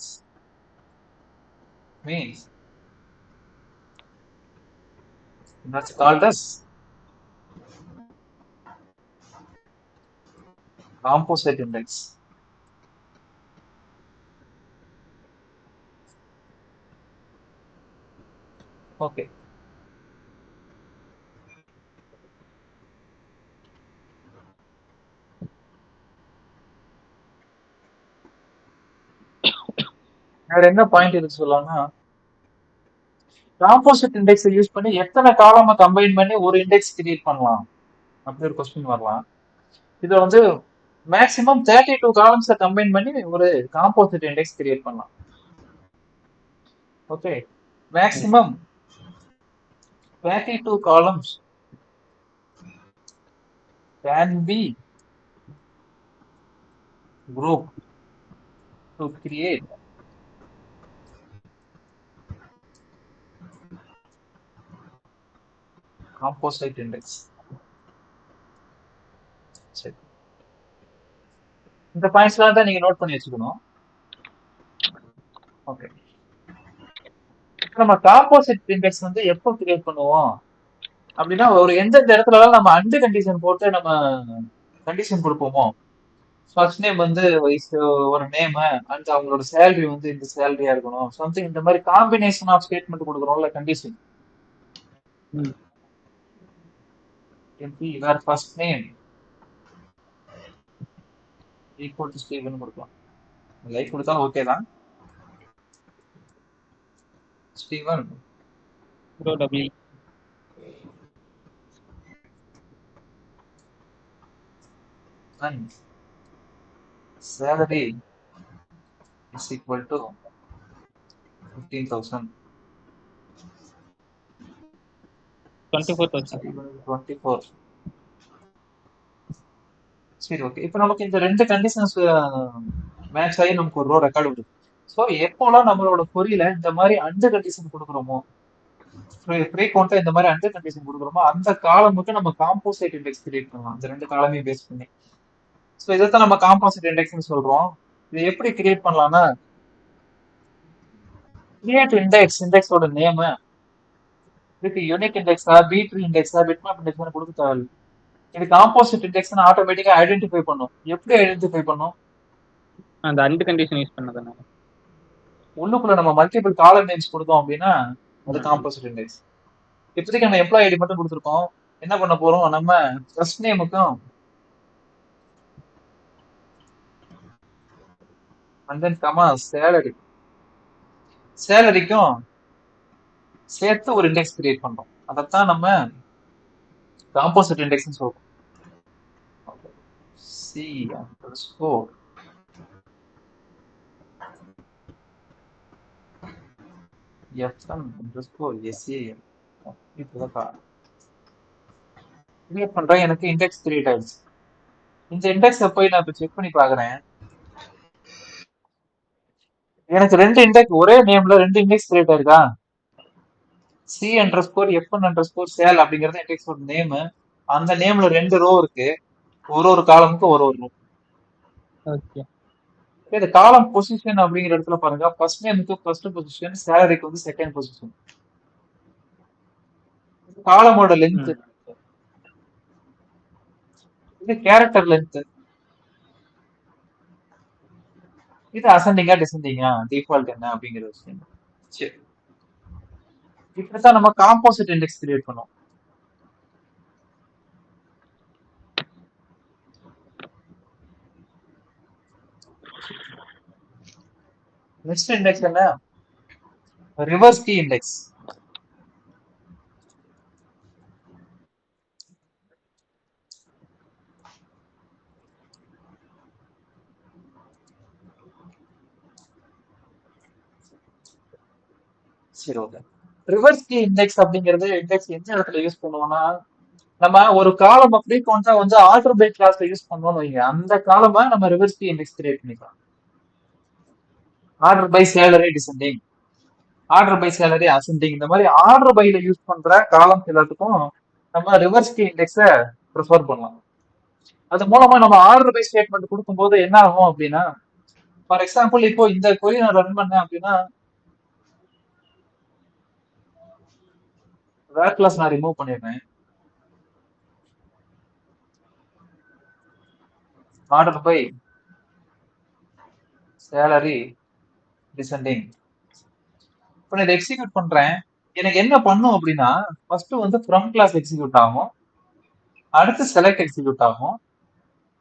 means that's called as composite index. Okay. வேற என்ன பாயிண்ட் இருக்கு சொல்லலாம்னா, காம்போசிட் இண்டெக்ஸ் யூஸ் பண்ணி எத்தனை காலமை கம்பைன் பண்ணி ஒரு இண்டெக்ஸ் கிரியேட் பண்ணலாம் அப்படி ஒரு கொஸ்டின் வரலாம். இதை வந்து மேக்ஸிமம் 32 காலம்ஸை கம்பைன் பண்ணி ஒரு காம்போசிட் இண்டெக்ஸ் கிரியேட் பண்ணலாம். Okay, maximum 32 columns can be grouped to create composite index. சரி, இந்த பாயிண்ட்ஸ்லாம் தான் நீங்க நோட் பண்ணி வச்சுக்கணும். ஓகே, நம்ம காம்போசிட் இண்டெக்ஸ் வந்து எப்போ கிரியேட் பண்ணுவோம் அப்படின்னா, ஒரு எந்தெந்த இடத்துலலாம் நம்ம அண்டு கண்டிஷன் போட்டு நம்ம கண்டிஷன் கொடுப்போமோ, ஃபர்ஸ்ட் நேம் வந்து ஒரு நேம் அண்ட் அவங்களோட சேலரி வந்து இந்த சேலரியா இருக்கணும், சம்திங் இந்த மாதிரி காம்பினேஷன் ஆஃப் ஸ்டேட்மெண்ட் கொடுக்குறோம்ல கண்டிஷன். வேற first name equal to Steven கொடுக்கலாம். லைக் கொடுத்தா ஓகே தான். Steven and salary is equal to 15,000. 24,000. சரி, 24. சரி, ஓகே. இப்ப நமக்கு இந்த ரெண்டு கண்டிஷன்ஸ் மேட்ச் ஆகி நமக்கு ஒரு ரோ ரெக்கார்டு வருது. ஸோ எப்போலாம் நம்மளோட கொரியில இந்த மாதிரி அண்டு கண்டிஷன் கொடுக்குறோமோ, ஃப்ரீக்வெண்டா இந்த மாதிரி அண்டு கண்டிஷன் கொடுக்குறோமோ, அந்த காலமுக்கு நம்ம காம்போசைட் இண்டெக்ஸ் கிரியேட் பண்ணலாம். இந்த ரெண்டு காலமையும் பேஸ் பண்ணி. ஸோ இதைத்தான் நம்ம காம்போசைட் இண்டெக்ஸ்னு சொல்றோம். இது எப்படி கிரியேட் பண்ணலாம்னா, கிரியேட் இண்டெக்ஸ், இண்டெக்ஸோட நேம், இதுக்கு யூனிக் இண்டெக்ஸா, பி ட்ரீ இண்டெக்ஸா, பிட்மேப் இண்டெக்ஸ் கொடுக்க தேவையில்லை. இது காம்போசிட் இண்டெக்ஸ் ஆட்டோமேட்டிக்கா ஐடென்டிஃபை பண்ணும். எப்படி ஐடென்டிஃபை பண்ணும்? அந்த அண்ட் கண்டிஷன் யூஸ் பண்ணதானே. உள்ளுக்குள்ள நம்ம மல்டிபிள் காலம் நேம்ஸ் கொடுத்தோம் அப்படின்னா அது காம்போசிட் இண்டெக்ஸ். இப்போதைக்கு நம்ம எம்ப்ளாய் ஐடி மட்டும் கொடுத்துருக்கோம். என்ன பண்ண போறோம்? நம்ம ஃபர்ஸ்ட் நேமுக்கும் அண்ட் தென் கமா சேலரிக்கும் சேர்த்து ஒரு இண்டெக்ஸ் கிரியேட் பண்றோம். அதைத்தான் நம்ம காம்போசிட் இண்டெக்ஸ் சொல்றோம். C underscore FM underscore SAM இப்போதான் கிரியேட் பண்றேன். எனக்கு இண்டெக்ஸ் கிரியேட் ஆயிடுச்சு. இந்த இண்டெக்ஸை போய் நான் இப்போ செக் பண்ணி பாக்குறேன். எனக்கு ரெண்டு இண்டெக்ஸ், ஒரே நேம்ல ரெண்டு இண்டெக்ஸ் கிரியேட் ஆயிருக்கா? C underscore FN underscore sale அப்படிங்கறது இண்டெக்ஸோட நேம். அந்த நேம்ல ரெண்டு ரோ இருக்கு. ஒரு காலமுக்கு ஒரு ரோ. ஓகே. இந்த காலம் பொசிஷன் அப்படிங்கிற இடத்துல பாருங்க, ஃபர்ஸ்ட் நேமுக்கு ஃபர்ஸ்ட் பொசிஷன், சேலரிக்கு வந்து செகண்ட் பொசிஷன். காலமோட லென்த், இது கேரக்டர் லென்த், இது அசெண்டிங்கா டிசெண்டிங்கா, டிஃபால்ட் என்ன அப்படிங்கிற விஷயம். சரி, இப்படித்தான் நம்ம காம்போசிட் இண்டெக்ஸ் கிரியேட் பண்ணோம். நெக்ஸ்ட் இண்டெக்ஸ் என்ன? Reverse key index. சரி, ஓகே. ரிவர்ஸ் கீ இண்டெக்ஸ் அப்படிங்கிறது இண்டெக்ஸ் எந்த இடத்துல யூஸ் பண்ணுவோம்னா, நம்ம ஒரு காலம் ஃப்ரீக்வெண்டா வந்து ஆர்டர் பை கிளாஸ்ல யூஸ் பண்ணோம்னு வைங்க, அந்த காலமா நம்ம ரிவர்ஸ் கீ இண்டெக்ஸ் கிரியேட் பண்ணிக்கலாம். Order by salary descending, order by salary ascending, இந்த மாதிரி ஆர்டர் பைல யூஸ் பண்ற காலம் எல்லாத்துக்கும் நம்ம ரிவர்ஸ் கீ இண்டெக்ஸை ப்ரிஃபர் பண்ணலாம். அது மூலமா நம்ம ஆர்டர் பை ஸ்டேட்மெண்ட் கொடுக்கும்போது என்ன ஆகும் அப்படின்னா, ஃபார் எக்ஸாம்பிள் இப்போ இந்த கொரி நான் ரன் பண்ணேன் அப்படின்னா, வேர் கிளாஸ் நான் ரிமூவ் பண்ணிடுறேன். Order by salary descending. இப்போ நான் இதை எக்ஸிக்யூட் பண்றேன். எனக்கு என்ன பண்ணும் அப்படின்னா, ஃபர்ஸ்ட் வந்து ஃப்ரம் கிளாஸ் எக்ஸிக்யூட் ஆகும், அடுத்து செலக்ட் எக்ஸிக்யூட் ஆகும்,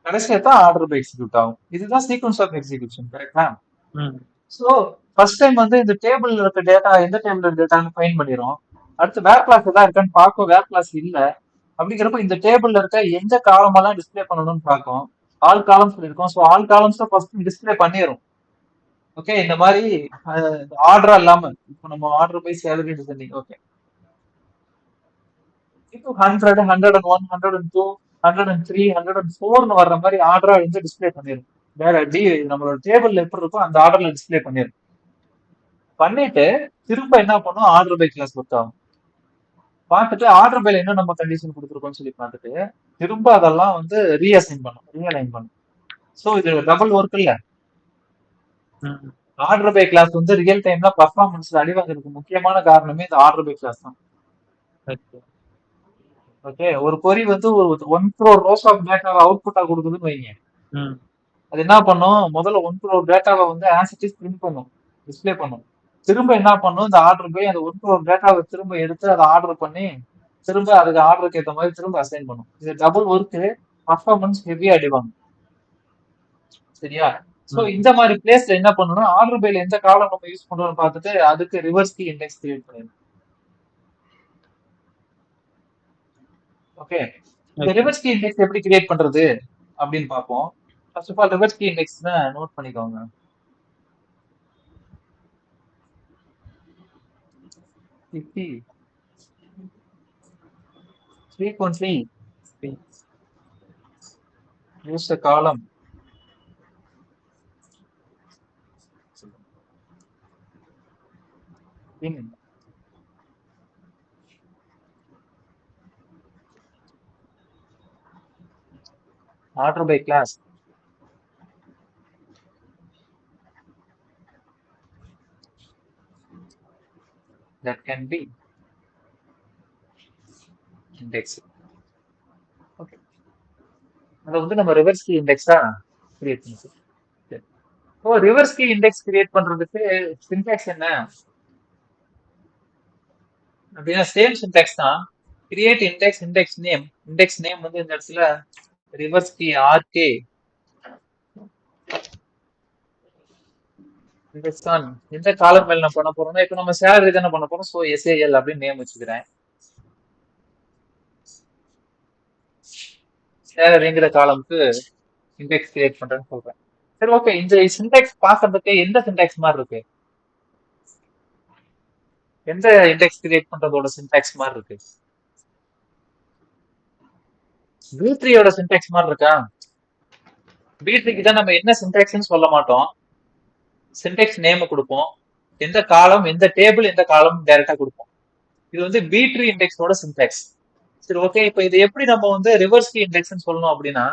கடைசியா தான் ஆர்டர் பை எக்ஸிக்யூட் ஆகும். இதுதான் சீக்வன்ஸ் ஆஃப் எக்ஸிக்யூஷன், கரெக்டா? ஸோ ஃபர்ஸ்ட் டைம் வந்து இந்த டேபிள்ல இருக்க டேட்டா எந்த டேபிள் இருக்க டேட்டான்னு ஃபைண்ட் பண்ணிடும். அடுத்து வேர் கிளாஸ் எதாவது இருக்கான்னு பார்க்கும், வேர் கிளாஸ் இல்ல அப்படிங்கிறப்ப இந்த டேபிள்ல இருக்க எந்த காலமெல்லாம் டிஸ்பிளே பண்ணணும்னு பார்க்கும். ஆல் காலம்ஸ் இருக்கும். So all columns first display பண்ணிடும். ஓகே, இந்த மாதிரி ஆர்டரா இல்லாம இப்போ நம்ம order by salary descending. Okay, இப்போ 100, 101, 102, 103, 104 வர்ற மாதிரி ஆர்டரா வந்து டிஸ்பிளே பண்ணிடும். வேற நம்மளோட டேபிள்ல எப்படி இருக்கோ அந்த ஆர்டர்ல டிஸ்பிளே பண்ணிடும். பண்ணிட்டு திரும்ப என்ன பண்ணும், ஆர்டர் பை கிளாஸ் ஒர்க் ஆகும். பார்த்துட்டு ஆர்டர் பைல என்ன நம்ம கண்டிஷன் கொடுத்துருக்கோம்னு சொல்லி பார்த்துட்டு திரும்ப அதெல்லாம் வந்து ரீஅசைன் பண்ணும், ரீஅலைன் பண்ணும். ஸோ இது டபுள் ஒர்க் இல்ல. ஆர்டர் பை கிளாஸ் வந்து ரியல் டைம்ல பர்ஃபார்மன்ஸ்ல அடி வாங்குறதுக்கு முக்கியமான காரணமே இந்த ஆர்டர் பை கிளாஸ் தான். ஓகே, ஒரு கொரி வந்து ஒரு 1 crore ரோஸ் ஆஃப் டேட்டாவை அவுட்புட்டா கொடுக்குதுன்னு வைங்க. அது என்ன பண்ணும், முதல்ல 1 crore டேட்டாவை வந்து ஆஸ் இட் இஸ் பிரிண்ட் பண்ணும், டிஸ்பிளே பண்ணும். திரும்ப என்ன பண்ணும், இந்த ஆர்டர் போய் அந்த 1 crore டேட்டாவை திரும்ப எடுத்து அதை ஆர்டர் பண்ணி திரும்ப அதுக்கு ஆர்டருக்கு ஏற்ற மாதிரி திரும்ப அசைன் பண்ணும். இது டபுள் ஒர்க்கு, பர்ஃபார்மன்ஸ் ஹெவியா அடிவாங்க. சரியா? ஸோ இந்த மாதிரி பிளேஸ்ல என்ன பண்ணணும், ஆர்டர் பைல எந்த காலம் நம்ம யூஸ் பண்றோம்னு பார்த்துட்டு அதுக்கு ரிவர்ஸ் கீ இண்டெக்ஸ் கிரியேட் பண்ணிடணும். ஓகே, இந்த ரிவர்ஸ் கீ இண்டெக்ஸ் எப்படி கிரியேட் பண்றது அப்படின்னு பார்ப்போம். First of all reverse key index note பண்ணிக்கோங்க. frequently P. use the column in order by class that can be indexed. Okay, அதை வந்து நம்ம ரிவர்ஸ் கீ இண்டெக்ஸா கிரியேட் பண்ணிக்கலாம். ஓ, ரிவர்ஸ் கீ இண்டெக்ஸ் கிரியேட் பண்றதுக்கு சின்டாக்ஸ் என்ன அப்படின்னா சேம் சின்டாக்ஸ் தான். Create index index name வந்து இந்த இடத்துல ரிவர்ஸ் கீ ஆர்கே இண்டெக்ஸ் தான். எந்த காலம் மேல நான் பண்ண போறோம்னா இப்போ நம்ம சேலரி தானே பண்ண போறோம். ஸோ எஸ்ஏஎல் அப்படின்னு நேம் வச்சுக்கிறேன். சேலரிங்கிற காலம்க்கு இண்டெக்ஸ் கிரியேட் பண்றேன்னு சொல்றேன். சரி, ஓகே. இந்த சின்டாக்ஸ் பாக்குறதுக்கு எந்த சின்டாக்ஸ் மாதிரி இருக்கு? எந்த இண்டெக்ஸ் கிரியேட் பண்றதோட சின்டாக்ஸ் மாதிரி இருக்கு? பி3யோட சின்டாக்ஸ் மாதிரி இருக்கா? பி3க்கு தான் நம்ம என்ன சின்டாக்ஸ்னு சொல்ல மாட்டோம். சின்டாக்ஸ் நேம் கொடுப்போம். எந்த காலம், எந்த டேபிள், எந்த காலம் டைரக்டா கொடுப்போம். இது வந்து பி3 இண்டெக்ஸோட சின்டாக்ஸ். சரி, ஓகே. இப்போ இது எப்படி நம்ம வந்து ரிவர்ஸ் கீ இண்டெக்ஸ்னு சொல்லணும் அப்படின்னா,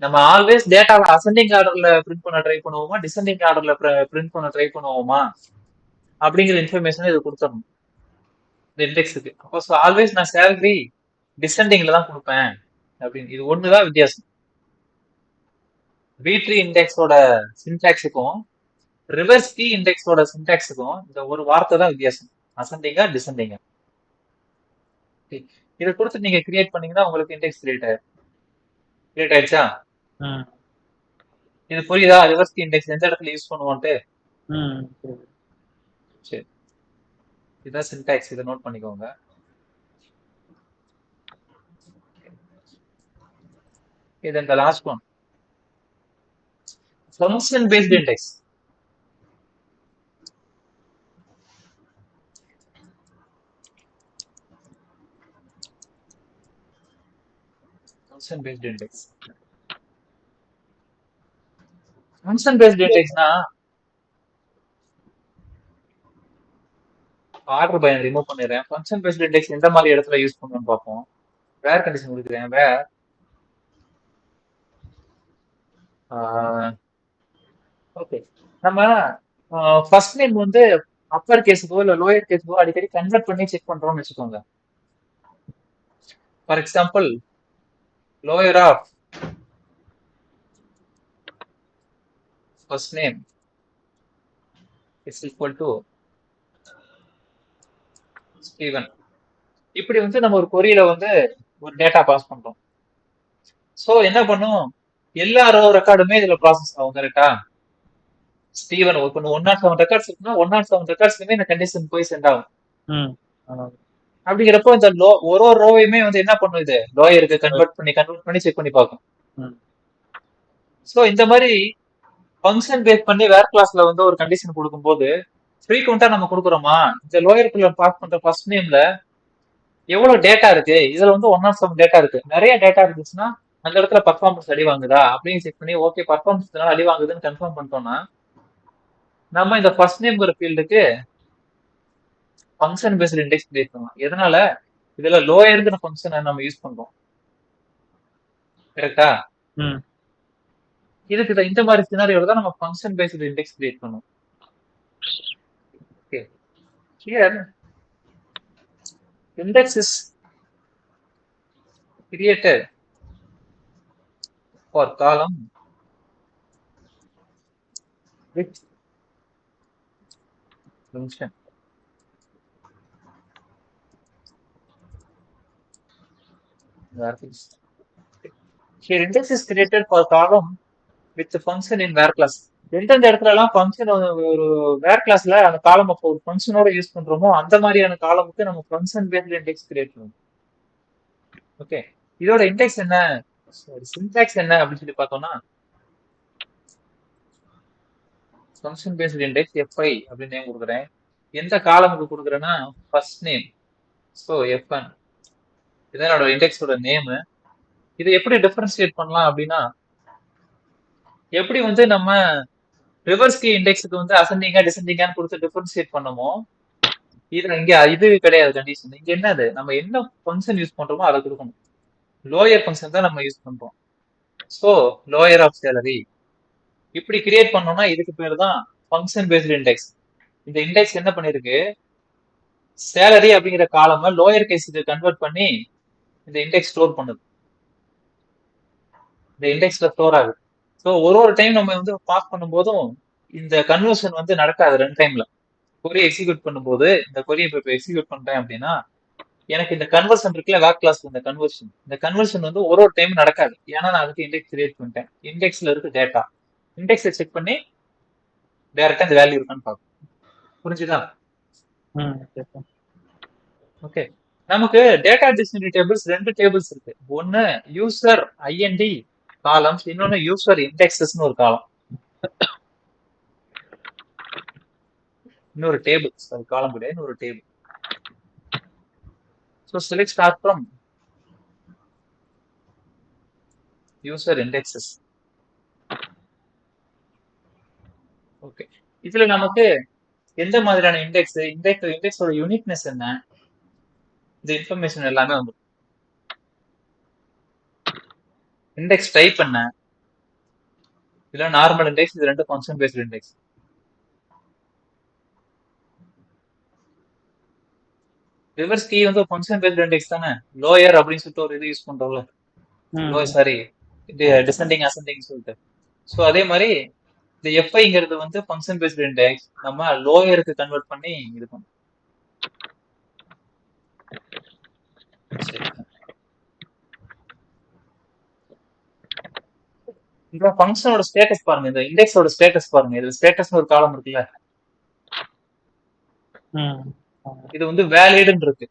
நம்ம ஆல்வேஸ் டேட்டாவை அசெண்டிங் ஆர்டர்ல பிரிண்ட் பண்ண ட்ரை பண்ணுவோமா, டிசெண்டிங் ஆர்டர்ல பிரிண்ட் பண்ண ட்ரை பண்ணுவோமா அப்படிங்கிற இன்ஃபர்மேஷன் இது கொடுத்துடணும் இந்த இண்டெக்ஸுக்கு. அப்போ ஆல்வேஸ் நான் சேலரி டிசெண்டிங்ல தான் கொடுப்பேன் அப்படின்னு. இது ஒண்ணுதான் வித்தியாசம் பி3 இண்டெக்ஸோட சின்டாக்ஸுக்கும் ரிவர்ஸ் கீ இண்டெக்ஸோட சின்டாக்ஸுக்கும். இந்த ஒரு வார்த்தை தான் வித்தியாசம், அசெண்டிங்கா டிசெண்டிங்கா. இதை கொடுத்து நீங்க கிரியேட் பண்ணீங்கன்னா உங்களுக்கு இண்டெக்ஸ் கிரியேட் ஆயிடுச்சா? இது புரியுதா? ரிவர்ஸ் கீ இண்டெக்ஸ் எந்த இடத்துல யூஸ் பண்ணுவோன்ட்டு. சரி, இதுதான் சின்டாக்ஸ். இதை நோட் பண்ணிக்கோங்க. இது இந்த last one, function based index. Function based index. Function based இண்டெக்ஸ்னா ஆர்டர் பை ரிமூவ் பண்ணிடுறேன். ஃபங்க்ஷன் பேஸ்ட் இண்டெக்ஸ் எந்த மாதிரி இடத்துல யூஸ் பண்ணணும்னு பார்ப்போம். வேர் கண்டிஷன் கொடுக்குறேன். வேர் ஓகே, நம்ம ஃபர்ஸ்ட் நேம் வந்து அப்பர் கேஸுக்கோ இல்ல லோயர் கேஸுக்கோ அடிக்கடி கன்வெர்ட் பண்ணி செக் பண்றோம்னு வச்சுக்கோங்க. For example, lower of first name is equal to Steven. இப்படி வந்து நம்ம ஒரு கொரியில வந்து ஒரு டேட்டா பாஸ் பண்றோம். ஸோ என்ன பண்ணும், எல்லா ரோ ரெக்கார்டுமே இதுல ப்ராசஸ் ஆகும். கரெக்டா? ஸ்டீவன் இப்போ 107 ரெக்கார்ட்ஸ் இருக்குன்னா 107 ரெக்கார்ட்ஸ்க்குமே இந்த கண்டிஷன் போய் சென்ட் ஆகும். அப்படிங்கிறப்போ இந்த ஒரு ரோவையுமே வந்து என்ன பண்ணும், இது லோயருக்கு கன்வெர்ட் பண்ணி செக் பண்ணி பார்க்கும். ஸோ இந்த மாதிரி ஃபங்க்ஷன் பேஸ் பண்ணி வேர் கிளாஸ்ல வந்து ஒரு கண்டிஷன் கொடுக்கும்போது ஃப்ரீக்வெண்டா நம்ம கொடுக்குறோமா, இந்த லோயருக்குள்ள பாஸ் பண்ற ஃபர்ஸ்ட் நேம்ல எவ்வளவு டேட்டா இருக்கு, இதுல வந்து 107 டேட்டா இருக்கு. நிறைய டேட்டா இருந்துச்சுன்னா அந்த இடத்துல பர்ஃபார்மன்ஸ் அடி வாங்குதா அப்படின்னு செக் பண்ணி, ஓகே பர்ஃபார்மன்ஸ் அடி வாங்குதுன்னு கன்ஃபார்ம் பண்ணிட்டோம்னா நம்ம இந்த ஃபர்ஸ்ட் நேம்ங்கிற ஃபீல்டுக்கு ஃபங்க்ஷன் பேஸ்ட் இண்டெக்ஸ் கிரியேட் பண்ணலாம். எதனால, இதுல லோயர்ங்கிற ஃபங்க்ஷனை நம்ம யூஸ் பண்றோம். கரெக்டா? இதுக்கு இந்த மாதிரி சினாரியோல தான் நம்ம ஃபங்க்ஷன் பேஸ்ட் இண்டெக்ஸ் கிரியேட் பண்ணுவோம். Okay, here index is created for column with function. Here index is created for column with the function in var class. எந்தெந்த இடத்துல எல்லாம் ஃபங்க்ஷன் ஒரு வேர் கிளாஸ்ல அந்த காலம் அப்போ ஒரு ஃபங்க்ஷனோட யூஸ் பண்றோமோ அந்த மாதிரியான காலமுக்கு நம்ம ஃபங்க்ஷன் பேஸ்ட் இண்டெக்ஸ் கிரியேட் பண்ணுவோம். ஓகே, இதோட இண்டெக்ஸ் என்ன, சின்டாக்ஸ் என்ன அப்படின்னு சொல்லி பார்த்தோம்னா, ஃபங்க்ஷன் பேஸ்ட் இண்டெக்ஸ் எஃப்ஐ அப்படின்னு நேம் கொடுக்குறேன். எந்த காலமுக்கு கொடுக்குறேன்னா ஃபர்ஸ்ட் நேம். ஸோ F1 இதான் என்னோட இண்டெக்ஸோட நேம். இதை எப்படி டிஃபரன்ஷியேட் பண்ணலாம் அப்படின்னா, எப்படி வந்து நம்ம ரிவர்ஸ் கீ இண்டெக்ஸுக்கு வந்து அசெண்டிங்கா டிசெண்டிங்கான்னு கொடுத்து டிஃபரன்ஷியேட் பண்ணமோ, இது இங்க இது கிடையாது கண்டிஷன். இங்க என்னது, நம்ம என்ன ஃபங்க்ஷன் யூஸ் பண்றோமோ அதை கொடுக்கணும். லோயர் ஃபங்க்ஷன் தான் நம்ம யூஸ் பண்றோம். ஸோ லோயர் ஆஃப் சேலரி இப்படி கிரியேட் பண்ணோம்னா இதுக்கு பேர் தான் ஃபங்க்ஷன் பேஸ்டு இண்டெக்ஸ். இந்த இண்டெக்ஸ் என்ன பண்ணிருக்கு, சேலரி அப்படிங்கிற காலமை லோயர் கேஸுக்கு கன்வெர்ட் பண்ணி இந்த இண்டெக்ஸ் ஸ்டோர் பண்ணுது. இந்த இண்டெக்ஸ்ல ஸ்டோர் ஆகுது. ஸோ ஒரு டைம் நம்ம வந்து பாஸ் பண்ணும்போதும் இந்த கன்வர்ஷன் வந்து நடக்காது. 2 டைம்ல கொரி எக்ஸிக்யூட் பண்ணும்போது, இந்த கொரியை இப்போ எக்ஸிக்யூட் பண்றேன் அப்படின்னா, எனக்கு இந்த கன்வர்ஷன் இருக்குல்ல, வேக் கிளாஸ் இந்த கன்வர்ஷன் வந்து ஒரு டைம் நடக்காது. ஏன்னா நான் அதுக்கு இண்டெக்ஸ் கிரியேட் பண்ணிட்டேன். இண்டெக்ஸ்ல இருக்கு டேட்டா, இண்டெக்ஸை செக் பண்ணி டைரக்டா இந்த வேல்யூ இருக்கான்னு பார்க்கும். புரிஞ்சுதா? ஓகே. நமக்கு டேட்டா டிக்ஷனரி டேபிள்ஸ் 2 டேபிள்ஸ் இருக்கு. ஒன்னு யூசர் ஐஎன்டி காலம்ஸ், இன்னொன்னு யூசர் இண்டெக்ஸஸ்னு ஒரு காலம், இன்னொரு டேபிள். சாரி, காலம் கிடையாது, இன்னொரு table. So select start from user indexes. Okay. இதுல நமக்கு எந்த மாதிரியான இண்டெக்ஸ், இண்டெக்ஸோட யூனிக்னஸ் என்ன, இந்த இன்ஃபர்மேஷன் எல்லாமே வந்து இண்டெக்ஸ் டைப் என்ன, இதுல நார்மல் இண்டெக்ஸ், இது 2 function based index. Reverse key வந்து ஃபங்க்ஷன் பேஸ்டு இண்டெக்ஸ் தானே. லோயர் அப்படின்னு சொல்லிட்டு ஒரு இது யூஸ் பண்றோம்ல, சாரி டிசெண்டிங் அசெண்டிங் சொல்லிட்டு. ஸோ அதே மாதிரி இந்த எஃப்ஐங்கிறது வந்து ஃபங்க்ஷன் பேஸ்டு இண்டெக்ஸ் நம்ம லோயருக்கு கன்வெர்ட் பண்ணி இது பண்ணோம். இந்த ஃபங்க்ஷனோட ஸ்டேட்டஸ் பாருங்க, இந்த இண்டெக்ஸோட ஸ்டேட்டஸ் பாருங்க. இதுல ஸ்டேட்டஸ்னு ஒரு காலம் இருக்குல்ல, இது வந்து வேலிடுன்னு இருக்கு.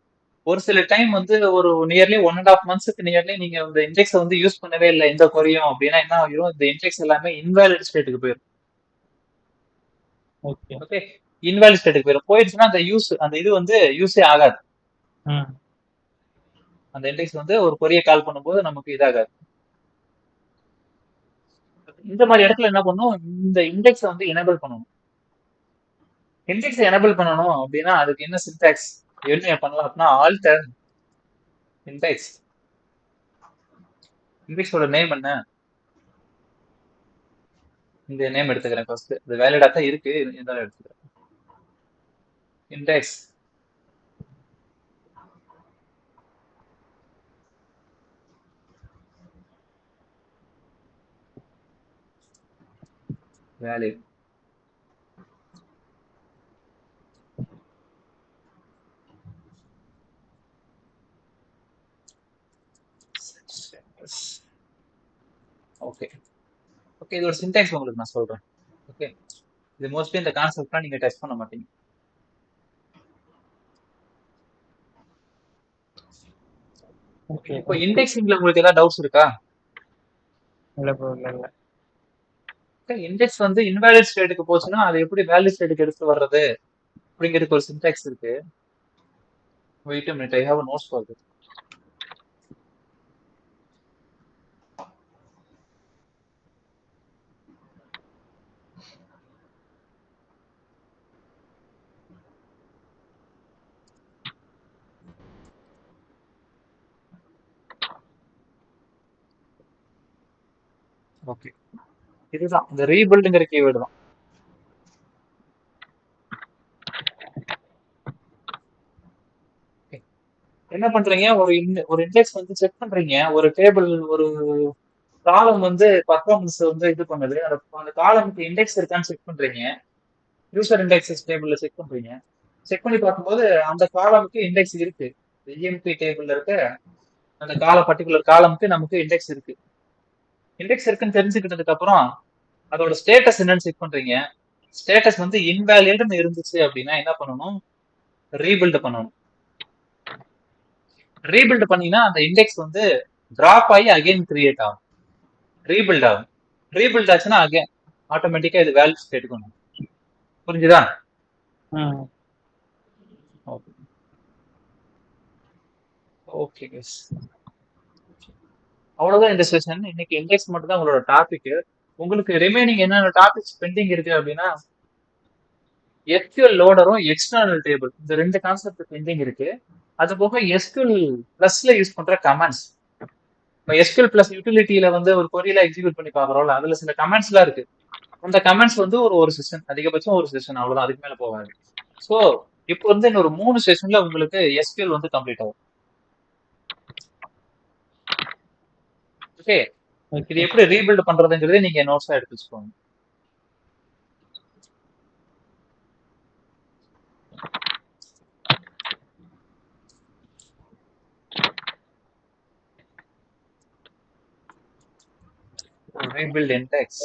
ஒரு சில டைம் வந்து ஒரு நியர்லி 1.5 monthsக்கு நியர்லி நீங்க இந்த இண்டெக்ஸை வந்து யூஸ் பண்ணவே இல்லை எந்த குறையும் அப்படின்னா என்ன ஆகிரும், இந்த இண்டெக்ஸ் எல்லாமே இன்வேலிட் ஸ்டேட்டுக்கு போயிடும். ஓகே, இன்வேலிட் ஸ்டேட்டுக்கு போயிடும். போயிடுச்சுன்னா அந்த இது வந்து யூஸே ஆகாது. அந்த இண்டெக்ஸ் வந்து ஒரு கொரியை கால் பண்ணும்போது நமக்கு இதாகாது. இந்த மாதிரி இடத்துல என்ன பண்ணும், இந்த இண்டெக்ஸை வந்து எனேபிள் பண்ணணும். இண்டெக்ஸை எனேபிள் பண்ணணும் அப்படின்னா அதுக்கு என்ன சின்டாக்ஸ் என்ன பண்ணலாம் அப்படின்னா, ஆல்டர் இண்டெக்ஸ். இண்டெக்ஸோட நேம் என்ன, இந்த நேம் எடுத்துக்கிறேன் ஃபர்ஸ்ட். இது வேலிடா தான் இருக்கு, இருந்தாலும் எடுத்துக்கிறேன். Index valid. ஓகே ஓகே, இது ஒரு சின்டாக்ஸ் உங்களுக்கு நான் சொல்றேன். ஓகே, இது மோஸ்ட்லி இந்த கான்செப்ட்லாம் நீங்க டச் பண்ண மாட்டீங்க. ஓகே, இப்போ இண்டெக்ஸிங்ல உங்களுக்கு ஏதாவது டவுட்ஸ் இருக்கா? இல்ல. இண்டெக்ஸ் வந்து இன்வேலிட் ஸ்டேட்டுக்கு போச்சுன்னா அது எப்படி வேலிட் ஸ்டேட்டுக்கு எடுத்து வர்றது அப்படிங்கிறதுக்கு ஒரு சின்டாக்ஸ் இருக்கு. Wait a minute, I have a notes for this. Okay, இதுதான் இந்த ரீபில்டுங்கிற கீவேர்டு தான். என்ன பண்றீங்க, ஒரு இண்டெக்ஸ் வந்து செக் பண்றீங்க, ஒரு டேபிள் ஒரு காலம் வந்து பர்ஃபார்மன்ஸ் வந்து இது பண்ணுது, அந்த காலமுக்கு இண்டெக்ஸ் இருக்கான்னு செக் பண்றீங்க. யூசர் இண்டெக்ஸஸ் டேபிள்ல செக் பண்றீங்க. செக் பண்ணி பார்க்கும்போது அந்த காலமுக்கு இண்டெக்ஸ் இருக்கு. இஎம்பி டேபிள்ல இருக்க அந்த பர்டிகுலர் காலமுக்கு நமக்கு இண்டெக்ஸ் இருக்கு. இண்டெக்ஸ் இருக்குன்னு தெரிஞ்சுக்கிட்டதுக்கு அப்புறம் அதோட ஸ்டேட்டஸ் என்னன்னு செக் பண்றீங்க. ஸ்டேட்டஸ் வந்து இன்வேலிட்னு இருந்துச்சு அப்படின்னா என்ன பண்ணணும், ரீபில்ட் பண்ணணும். ரீபில்ட் பண்ணீங்கன்னா அந்த இண்டெக்ஸ் வந்து டிராப் ஆகி அகைன் கிரியேட் ஆகும், ரீபில்ட் ஆகும். ரீபில்ட் ஆச்சுன்னா அகைன் ஆட்டோமேட்டிக்கா இது வேலிட் ஸ்டேட்டுக்கு. புரிஞ்சுதா? ஓகே கைஸ், அவ்வளவுதான் இந்த செஷன். இன்னைக்கு இண்டெக்ஸ் மட்டும் தான் உங்களோட டாபிக். உங்களுக்கு ரிமைனிங் என்னென்ன டாபிக்ஸ் பெண்டிங் இருக்கு அப்படின்னா, எஸ்கியூஎல் லோடரும் எக்ஸ்டர்னல் டேபிள், இந்த ரெண்டு கான்செப்ட் பெண்டிங் இருக்கு. அது போக எஸ்கியூஎல் பிளஸ்ல யூஸ் பண்ற கமெண்ட்ஸ். இப்போ எஸ்கியூஎல் பிளஸ் யூட்டிலிட்டியில வந்து ஒரு கொரியில எக்ஸிக்யூட் பண்ணி பாக்குறோம்ல, அதுல சில கமெண்ட்ஸ் எல்லாம் இருக்கு. அந்த கமெண்ட்ஸ் வந்து ஒரு செஷன், அதிகபட்சம் ஒரு செஷன், அவ்வளவுதான், அதுக்கு மேல போகாது. ஸோ இப்போ வந்து இன்னொரு 3 செஷன்ல உங்களுக்கு எஸ்கியூஎல் வந்து கம்ப்ளீட் ஆகும். ஓகே, இது ஓகே எப்படி ரீபில்ட் பண்றதுங்கிறதே நீங்க நோட்ஸா எடுத்து வச்சுக்கோங்க. Rebuild index.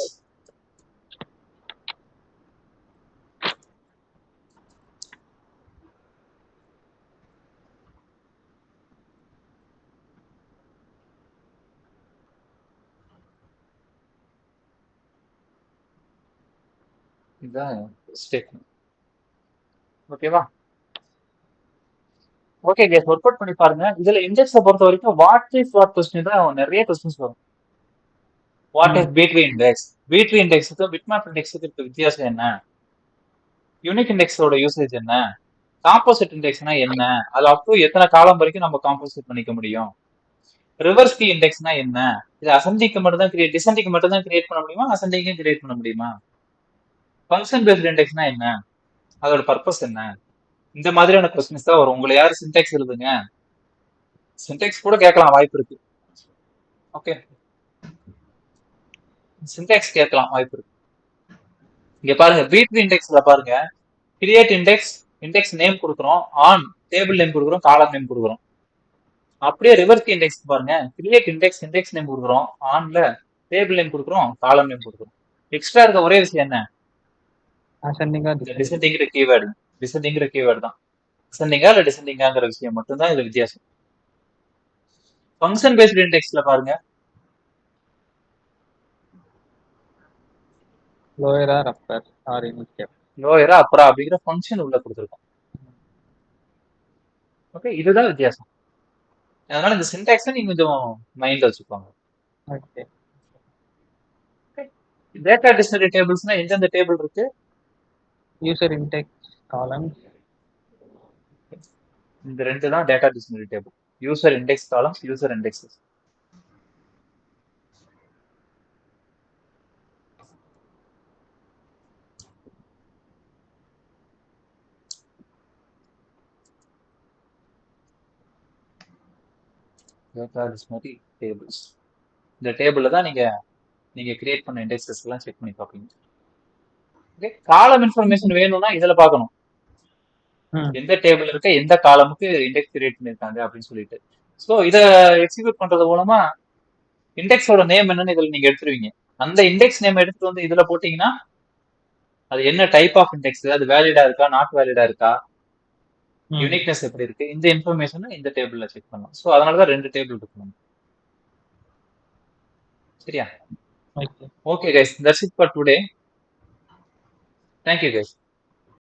இதுதான் ஸ்டேட்மெண்ட். ஓகேவா? ஓகே கேஸ், ஒர்க் அவுட் பண்ணி பாருங்க. இதுல இண்டெக்ஸை பொறுத்த வரைக்கும் வாட் இஸ் வாட் கொஸ்டின் தான் நிறைய கொஸ்டின்ஸ் வரும். வாட் இஸ் பீட்ரி இண்டெக்ஸ், பீட்ரி இண்டெக்ஸுக்கு பிட்மேப் இண்டெக்ஸுக்கு இருக்க வித்தியாசம் என்ன, யூனிக் இண்டெக்ஸோட யூசேஜ் என்ன, காம்போசிட் இண்டெக்ஸ்னா என்ன, அது அப் டு எத்தனை காலம் வரைக்கும் நம்ம காம்போசிட் பண்ணிக்க முடியும், ரிவர்ஸ் கீ இண்டெக்ஸ்னா என்ன, இது அசெண்டிங்க்கு மட்டும் தான் கிரியேட், டிசெண்டிங்க்கு மட்டும் தான் கிரியேட் பண்ண முடியுமா, அசெண்டிங்கும் கிரியேட் பண்ண முடியுமா, ஃபங்க்ஷன் பேஸ்ட் இண்டெக்ஸ்னா என்ன, அதோட பர்பஸ் என்ன, இந்த மாதிரியான கொஸ்டின்ஸ் தான் வரும். உங்களை யாரு சின்டெக்ஸ் எழுதுங்க, சின்டெக்ஸ் கூட கேட்கலாம், வாய்ப்பு இருக்கு. ஓகே, சின்டெக்ஸ் கேட்கலாம், வாய்ப்பு இருக்கு. இங்க பாருங்க, பீட்ரி இண்டெக்ஸ்ல பாருங்க, கிரியேட் இண்டெக்ஸ், இண்டெக்ஸ் நேம் கொடுக்குறோம், ஆன் டேபிள் நேம் கொடுக்குறோம், காலம் நேம் கொடுக்குறோம். அப்படியே ரிவர்ஸ் இண்டெக்ஸ் பாருங்க, கிரியேட் இண்டெக்ஸ், இண்டெக்ஸ் நேம் கொடுக்குறோம், ஆன்ல டேபிள் நேம் கொடுக்குறோம், காலம் நேம் கொடுக்குறோம். எக்ஸ்ட்ரா இருக்க ஒரே விஷயம் என்ன, அசெண்டிங்கா இந்த டிசெண்டிங்கிற கீவேர்டு, டிசெண்டிங்கிற கீவேர்டு தான். டிசெண்டிங்கா இல்ல டிசெண்டிங்காங்கிற விஷயம் மட்டும்தான் இதுல வித்தியாசம். ஃபங்க்ஷன் பேஸ்ட் இண்டெக்ஸ்ல பாருங்க, lower or upper or initial. லோயரா அப்பரா அப்படிங்கிற ஃபங்க்ஷன் உள்ள கொடுத்துருக்கோம். ஓகே, இதுதான் வித்தியாசம். அதனால இந்த சின்டாக்ஸை நீங்க கொஞ்சம் மைண்ட்ல வச்சுக்கோங்க. ஓகே டேட்டா டிக்ஷனரி டேபிள்ஸ்னா எந்தெந்த டேபிள் இருக்கு, யூசர் இன்டெக்ஸ் காலம்ஸ். இந்த ரெண்டு தான் data dictionary table, user index columns, user indexes. Data dictionary tables, இந்த டேபிள்ல தான் நீங்க கிரியேட் பண்ண இண்டெக்ஸஸ் எல்லாம் செக் பண்ணி பார்ப்பீங்க. ஓகே, காலம் இன்ஃபர்மேஷன் வேணும்னா இதுல பார்க்கணும், எந்த டேபிள் இருக்க எந்த காலமுக்கு இண்டெக்ஸ் கிரியேட் பண்ணிருக்காங்க அப்படின்னு சொல்லிட்டு. ஸோ இதை எக்ஸிக்யூட் பண்றது மூலமா இண்டெக்ஸோட நேம் என்னன்னு இதுல நீங்க எடுத்துருவீங்க. அந்த இண்டெக்ஸ் நேம் எடுத்துட்டு வந்து இதுல போட்டீங்கன்னா அது என்ன டைப் ஆஃப் இண்டெக்ஸ், அது வேலிடா இருக்கா, நாட் வேலிடா இருக்கா, யூனிக்னஸ் எப்படி இருக்கு, இந்த இன்ஃபர்மேஷன் இந்த டேபிள்ல செக் பண்ணலாம். ஸோ அதனாலதான் 2 டேபிள் இருக்கணும். சரியா? Okay guys, that's it for today. Thank you guys.